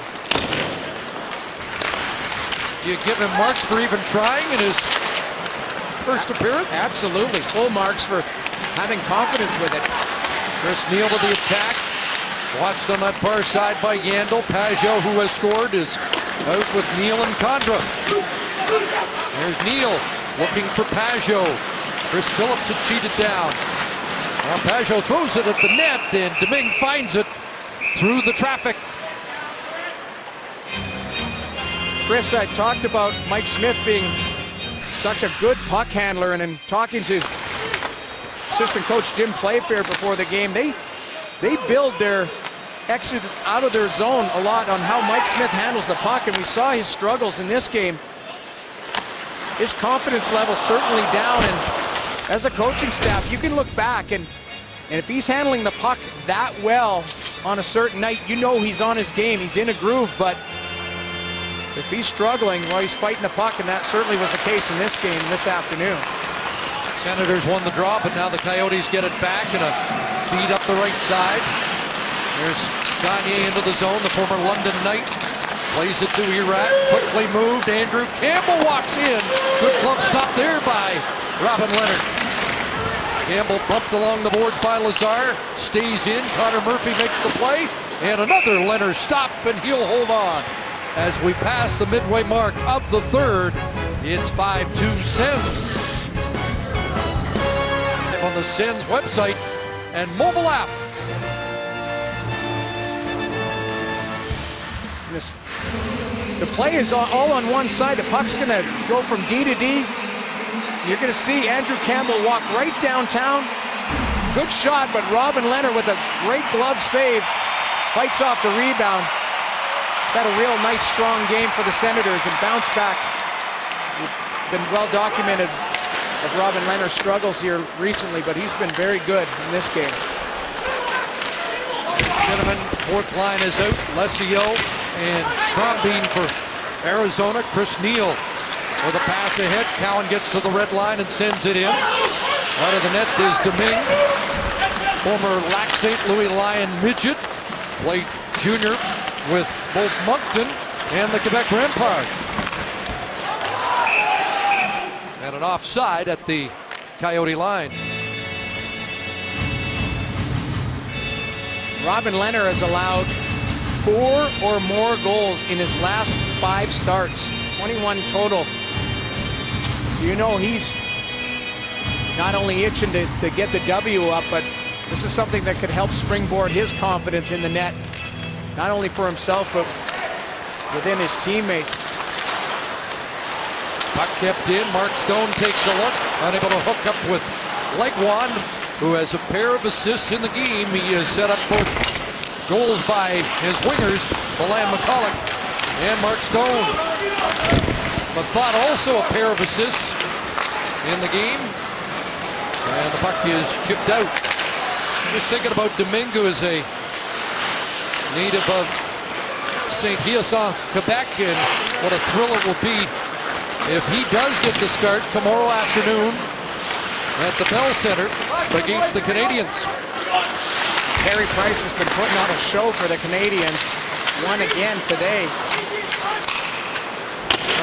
You give him marks for even trying in his first appearance? Absolutely, full marks for having confidence with it. Chris Neal to the attack. Watched on that far side by Yandel. Pajot, who has scored, is out with Neal and Condra. There's Neal looking for Pajot. Chris Phillips had cheated down. Well, Pajot throws it at the net, and Domingue finds it through the traffic. Chris, I talked about Mike Smith being such a good puck handler, and in talking to assistant coach Jim Playfair before the game, they build their exits out of their zone a lot on how Mike Smith handles the puck, and we saw his struggles in this game. His confidence level certainly down, and as a coaching staff, you can look back, and if he's handling the puck that well on a certain night, you know he's on his game, he's in a groove. But if he's struggling, well, he's fighting the puck, and that certainly was the case in this game this afternoon. Senators won the draw, but now the Coyotes get it back in a feed up the right side. There's Gagne into the zone, the former London Knight. Plays it to Irat, quickly moved. Andrew Campbell walks in. Good glove stop there by Robin Leonard. Campbell bumped along the boards by Lazar. Stays in. Connor Murphy makes the play. And another Leonard stop, and he'll hold on. As we pass the midway mark of the third, it's 5-2 Sens. On the Sens website and mobile app. The play is all on one side. The puck's going to go from D to D. You're going to see Andrew Campbell walk right downtown. Good shot, but Robin Leonard with a great glove save fights off the rebound. Had a real nice, strong game for the Senators and bounce back. It's been well documented of Robin Leonard's struggles here recently, but he's been very good in this game. Shinneman, fourth line is out. Lesio and Crombeen for Arizona. Chris Neal with a pass ahead. Cowan gets to the red line and sends it in. Out of the net is Domingue, former Lac St. Louis Lion midget. Played junior with both Moncton and the Quebec Rempart. And an offside at the Coyote line. Robin Leonard has allowed 4 or more goals in his last 5 starts, 21 total. So you know he's not only itching to get the W up, but this is something that could help springboard his confidence in the net, not only for himself, but within his teammates. Puck kept in. Mark Stone takes a look, unable to hook up with Legwand, who has a pair of assists in the game. He has set up both goals by his wingers, Milan McCulloch and Mark Stone. Method also a pair of assists in the game. And the puck is chipped out. Just thinking about Domingue, who is a native of Saint-Hyacinthe, Quebec, and what a thrill it will be if he does get to start tomorrow afternoon at the Bell Center against the Canadiens. Carey Price has been putting on a show for the Canadiens. Won again today.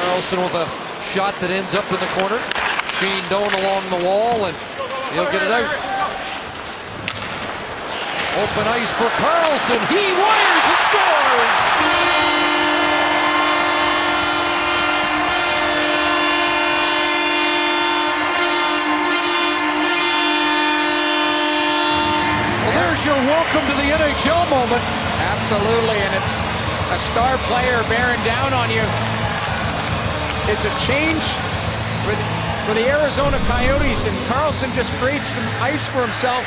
Carlson with a shot that ends up in the corner. Shane Doan along the wall, and he'll get it out. Open ice for Carlson. He wires and scores! There's your welcome to the NHL moment. Absolutely, and it's a star player bearing down on you. It's a change for the Arizona Coyotes, and Carlson just creates some ice for himself,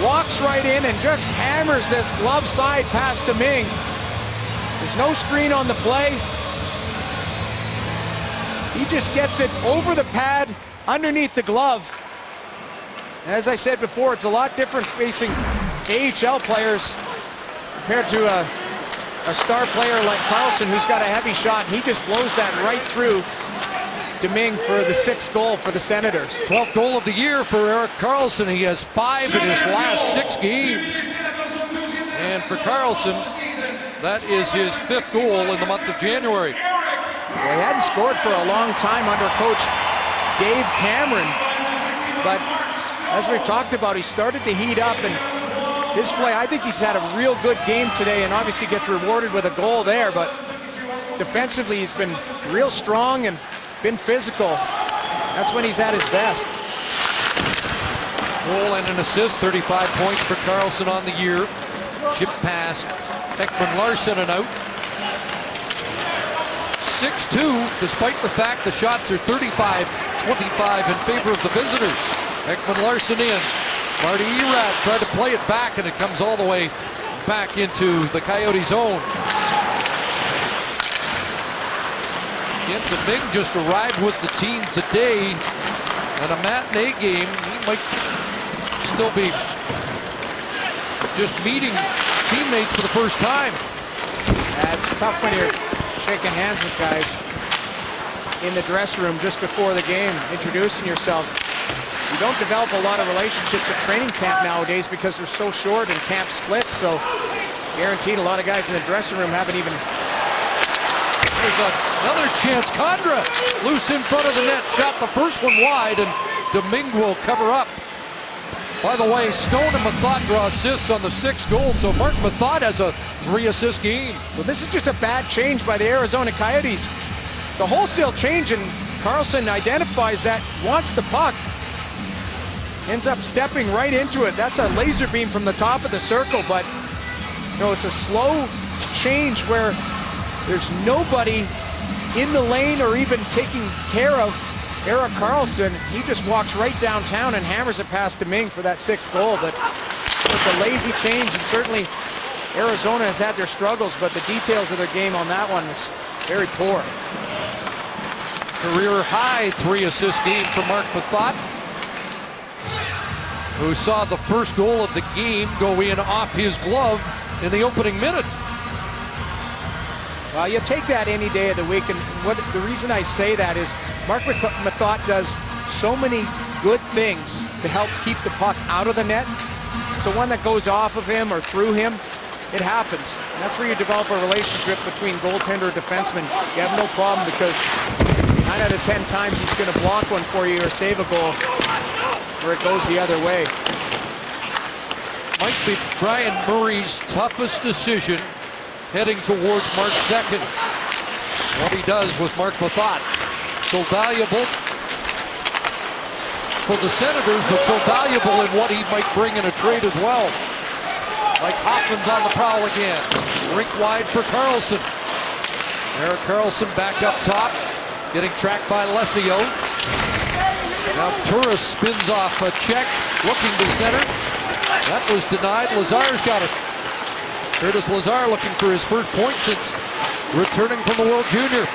walks right in and just hammers this glove side past Domingue. There's no screen on the play. He just gets it over the pad, underneath the glove. As I said before, it's a lot different facing AHL players compared to a star player like Carlson, who's got a heavy shot. He just blows that right through Domingue for the 6th goal for the Senators. 12th goal of the year for Erik Karlsson. He has 5 in his last 6 games. And for Karlsson, that is his 5th goal in the month of January. Well, he hadn't scored for a long time under coach Dave Cameron, but as we've talked about, he started to heat up, and his play, I think he's had a real good game today, and obviously gets rewarded with a goal there, but defensively he's been real strong and been physical. That's when he's at his best. Goal and an assist, 35 points for Karlsson on the year. Chip past Ekman Larsson and out. 6-2, despite the fact the shots are 35-25 in favor of the visitors. Ekman Larsson in. Marty Erat tried to play it back, and it comes all the way back into the Coyote zone. Again, Domingue just arrived with the team today at a matinee game. He might still be just meeting teammates for the first time. It's tough when you're shaking hands with guys in the dressing room just before the game, introducing yourself. You don't develop a lot of relationships at training camp nowadays because they're so short and camp splits, so guaranteed a lot of guys in the dressing room haven't even... There's another chance. Condra loose in front of the net, shot the first one wide, and Domingue will cover up. By the way, Stone and Methot draw assists on the 6th goal, so Mark Methot has a 3-assist game. Well, this is just a bad change by the Arizona Coyotes. It's a wholesale change, and Karlsson identifies that, wants the puck, ends up stepping right into it. That's a laser beam from the top of the circle, but you know, it's a slow change where there's nobody in the lane or even taking care of Erik Karlsson. He just walks right downtown and hammers it past Domingue for that 6th goal. But it's a lazy change, and certainly Arizona has had their struggles, but the details of their game on that one is very poor. Career high 3-assist game for Mark Methot, who saw the first goal of the game go in off his glove in the opening minute. Well, you take that any day of the week, and the reason I say that is Mark Methot does so many good things to help keep the puck out of the net. So one that goes off of him or through him, it happens. And that's where you develop a relationship between goaltender and defenseman. You have no problem because 9 out of 10 times he's going to block one for you or save a goal where it goes the other way. Might be Brian Murray's toughest decision heading towards March 2nd. What he does with Mark Methot. So valuable for the Senators, but so valuable in what he might bring in a trade as well. Like Hoffman's on the prowl again. Rink wide for Karlsson. Erik Karlsson back up top, getting tracked by Lesio. Now Turris spins off a check, looking to center. That was denied. Lazar's got it. Curtis Lazar looking for his first point since returning from the World Junior.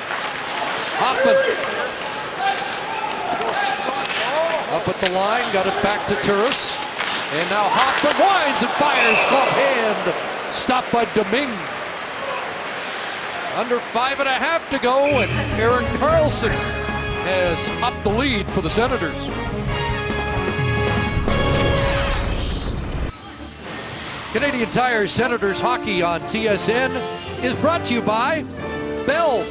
Hoffman up at the line, got it back to Turris. And now Hoffman winds and fires, glove hand, stopped by Domingue. Under 5.5 to go, and Erik Karlsson has upped the lead for the Senators. Canadian Tire Senators Hockey on TSN is brought to you by Bell.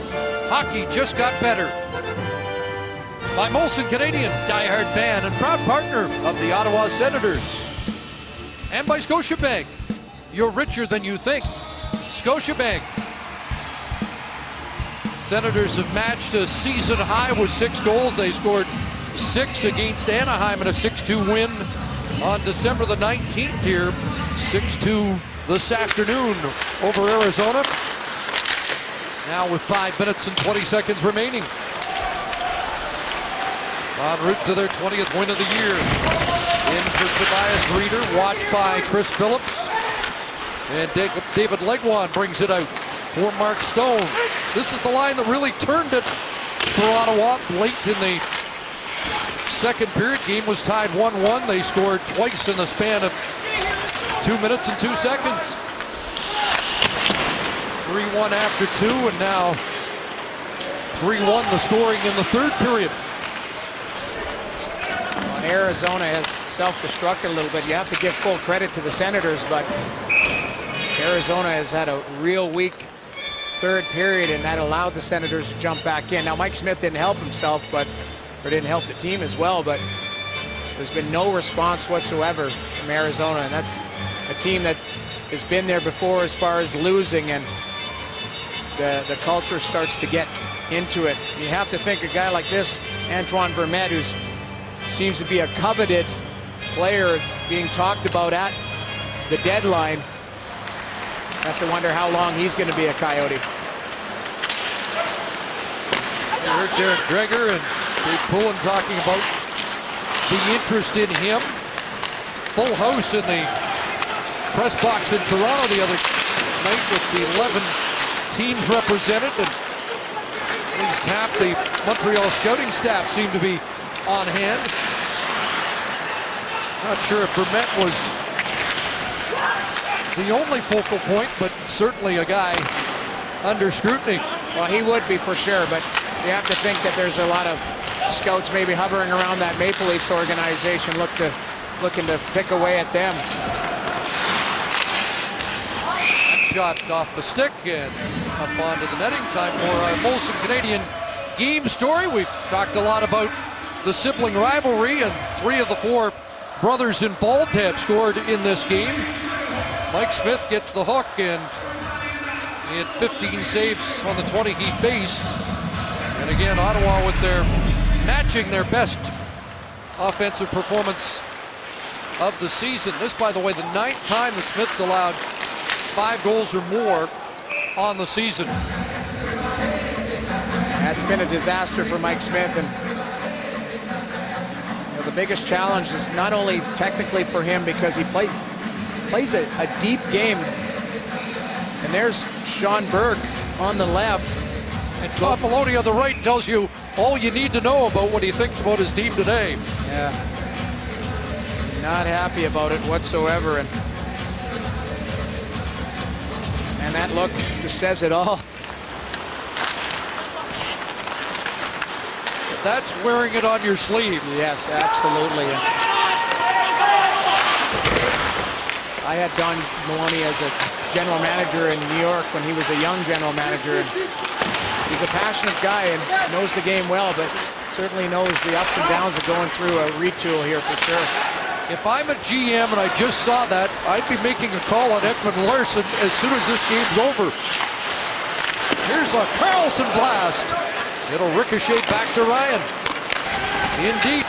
Hockey just got better. By Molson Canadian, diehard fan and proud partner of the Ottawa Senators. And by Scotiabank. You're richer than you think. Scotiabank. Senators have matched a season high with 6 goals. They scored 6 against Anaheim in a 6-2 win on December the 19th here. 6-2 this afternoon over Arizona. Now with 5 minutes and 20 seconds remaining. En route to their 20th win of the year. In for Tobias Rieder, watched by Chris Phillips. And David Legwand brings it out for Mark Stone. This is the line that really turned it for Ottawa late in the second period. Game was tied 1-1. They scored twice in the span of 2 minutes and 2 seconds. 3-1 after 2, and now 3-1 the scoring in the third period. Arizona has self-destructed a little bit. You have to give full credit to the Senators, but Arizona has had a real weak third period, and that allowed the Senators to jump back in. Now, Mike Smith didn't help himself, or didn't help the team as well, but there's been no response whatsoever from Arizona, and that's a team that has been there before as far as losing, and the culture starts to get into it. You have to think a guy like this, Antoine Vermette, who seems to be a coveted player being talked about at the deadline. Have to wonder how long he's going to be a Coyote. You heard Derek Dreger and Dave Pullen talking about the interest in him. Full house in the press box in Toronto the other night with the 11 teams represented, and at least half the Montreal scouting staff seemed to be on hand. Not sure if Vermette was the only focal point, but certainly a guy under scrutiny. Well, he would be for sure, but you have to think that there's a lot of scouts maybe hovering around that Maple Leafs organization looking to pick away at them. Shot off the stick and up onto the netting. Time for our Molson Canadian game story. We've talked a lot about the sibling rivalry, and 3 of the 4 brothers involved have scored in this game. Mike Smith gets the hook, and he had 15 saves on the 20 he faced. And again, Ottawa with their matching their best offensive performance of the season. This, by the way, the 9th time the Smiths allowed 5 goals or more on the season. That's been a disaster for Mike Smith, and the biggest challenge is not only technically for him because he plays a deep game. And there's Sean Burke on the left. And Tom Maloney on the right tells you all you need to know about what he thinks about his team today. Yeah. Not happy about it whatsoever. And that look just says it all. That's wearing it on your sleeve. Yes, absolutely. I had Don Maloney as a general manager in New York when he was a young general manager. And he's a passionate guy and knows the game well, but certainly knows the ups and downs of going through a retool here for sure. If I'm a GM and I just saw that, I'd be making a call on Ekman Larsson as soon as this game's over. Here's a Karlsson blast. It'll ricochet back to Ryan. Indeed.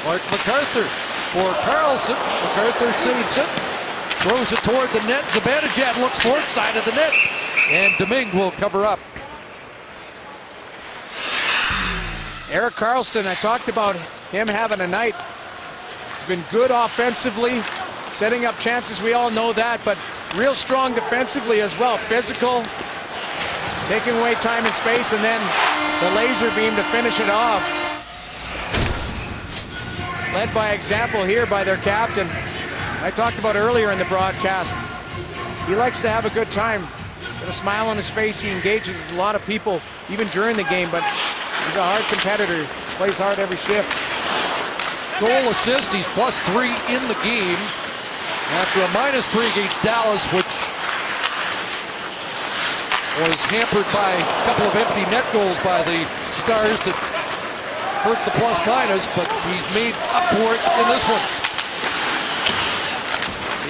Mark MacArthur for Karlsson. MacArthur saves it. Throws it toward the net. Zibanejad looks for it, side of the net. And Domingue will cover up. Erik Karlsson, I talked about him having a night. He's been good offensively, setting up chances, we all know that, but real strong defensively as well. Physical, taking away time and space, and then the laser beam to finish it off. Led by example here by their captain. I talked about earlier in the broadcast. He likes to have a good time. Got a smile on his face. He engages a lot of people even during the game, but he's a hard competitor. Plays hard every shift. Goal assist, he's +3 in the game after a -3 against Dallas, which was hampered by a couple of empty net goals by the Stars that hurt the +/-, but he's made up for it in this one.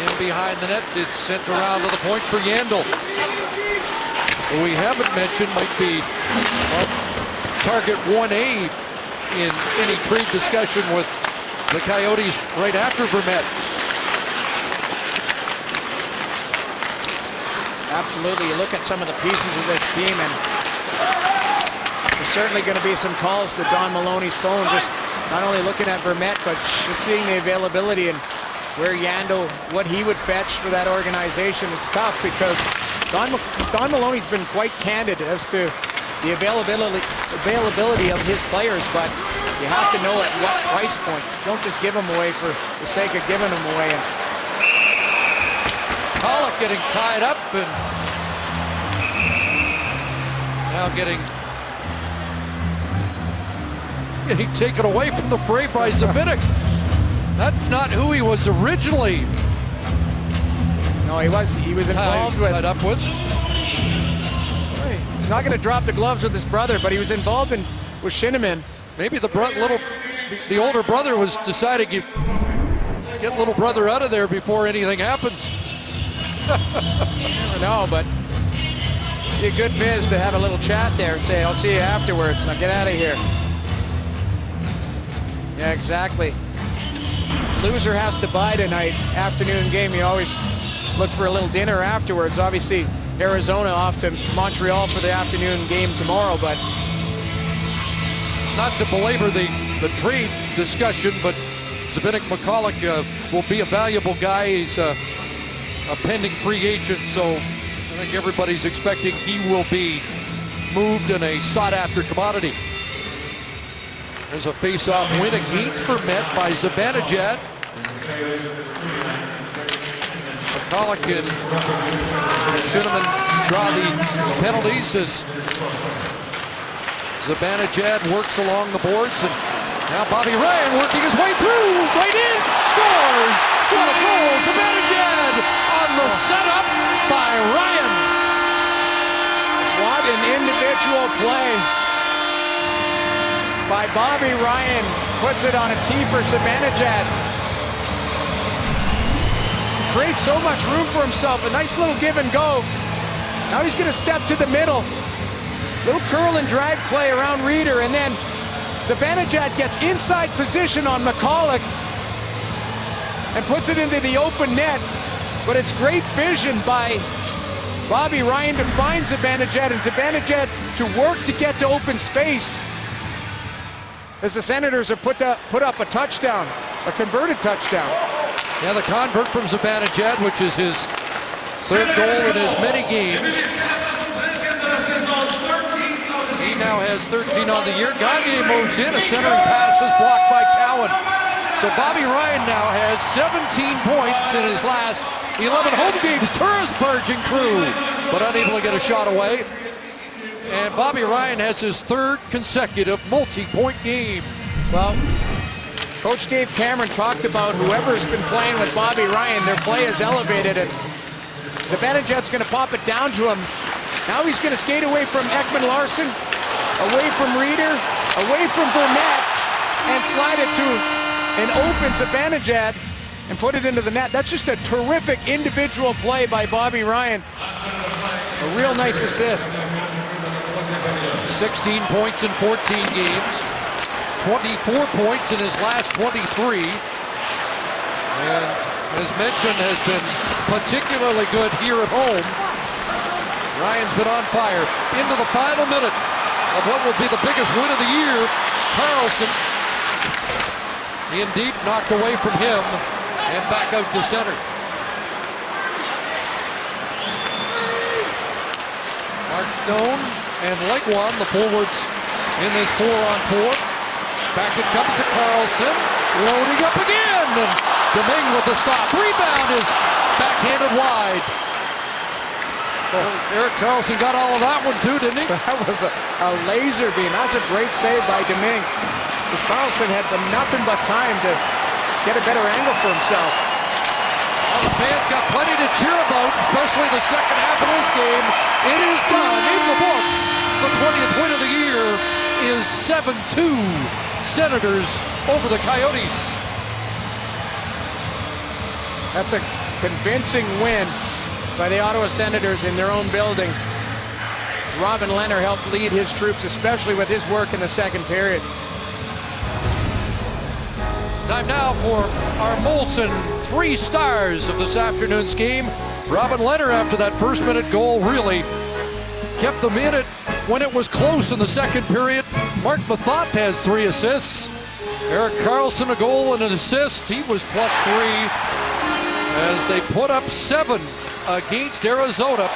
In behind the net, it's sent around to the point for Yandel. Who we haven't mentioned might be target 1A in any trade discussion with the Coyotes right after Vermette. Absolutely. You look at some of the pieces of this team, and there's certainly going to be some calls to Don Maloney's phone, just not only looking at Vermette, but just seeing the availability and where Yandel, what he would fetch for that organization. It's tough because Don Maloney's been quite candid as to the availability of his players, but you have to know at what price point. Don't just give them away for the sake of giving them away. And Pollock getting tied up and now getting taken away from the fray by Zabinek. That's not who he was originally. No, he was involved with. Tied up with. He's not going to drop the gloves with his brother, but he was involved with Shinnimin. Maybe the older brother was deciding you get little brother out of there before anything happens. I never know, but be a good biz to have a little chat there and say, I'll see you afterwards. Now get out of here. Yeah, exactly. Loser has to bye tonight. Afternoon game, you always look for a little dinner afterwards. Obviously, Arizona off to Montreal for the afternoon game tomorrow, but not to belabor the trade discussion, but Zbynek Michalek will be a valuable guy. He's a pending free agent, so I think everybody's expecting he will be moved in a sought-after commodity. There's a face-off win against Vermette by Zibanejad. Michalek and Shinneman draw the penalties as Zibanejad works along the boards, and now Bobby Ryan working his way through, right in, scores! What a goal! Zibanejad on the setup by Ryan. what an individual play by Bobby Ryan. Puts it on a tee for Zibanejad. Creates so much room for himself. A nice little give and go. Now he's going to step to the middle. Little curl and drag play around Reeder, and then Zibanejad gets inside position on Michalek and puts it into the open net. But it's great vision by Bobby Ryan to find Zibanejad, and Zibanejad to work to get to open space as the Senators have put up a touchdown, a converted touchdown. Yeah, the convert from Zibanejad, which is his third goal in as many games. He now has 13 on the year. Gagne moves in, a centering pass is blocked by Cowan. So Bobby Ryan now has 17 points in his last 11 home games. Turris barging through, but unable to get a shot away. And Bobby Ryan has his third consecutive multi-point game. Well, Coach Dave Cameron talked about whoever's been playing with Bobby Ryan, their play is elevated, and Zibanejad's going to pop it down to him. Now he's going to skate away from Ekman Larsson, away from Reeder, away from Vermette, and slide it to an open Zibanejad and put it into the net. That's just a terrific individual play by Bobby Ryan. A real nice assist. 16 points in 14 games. 24 points in his last 23. And as mentioned, has been particularly good here at home. Ryan's been on fire. Into the final minute of what will be the biggest win of the year. Carlson in deep, knocked away from him, and back out to center. Mark Stone and Legwand, the forwards in this 4-on-4. Back it comes to Carlson, loading up again, and Domingue with the stop. Rebound is backhanded wide. Well, Erik Karlsson got all of that one too, didn't he? That was a laser beam. That's a great save by Domingue, because Karlsson had nothing but time to get a better angle for himself. Well, the fans got plenty to cheer about, especially the second half of this game. It is done in the books. The 20th win of the year is 7-2. Senators over the Coyotes. That's a convincing win by the Ottawa Senators in their own building. Robin Lehner helped lead his troops, especially with his work in the second period. Time now for our Molson 3 stars of this afternoon's game. Robin Lehner, after that first-minute goal, really kept them in it when it was close in the second period. Mark Methot has 3 assists. Erik Karlsson a goal and an assist. He was +3 as they put up 7 against Arizona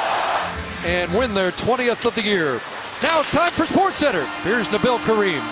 and win their 20th of the year. Now it's time for SportsCenter. Here's Nabil Karim.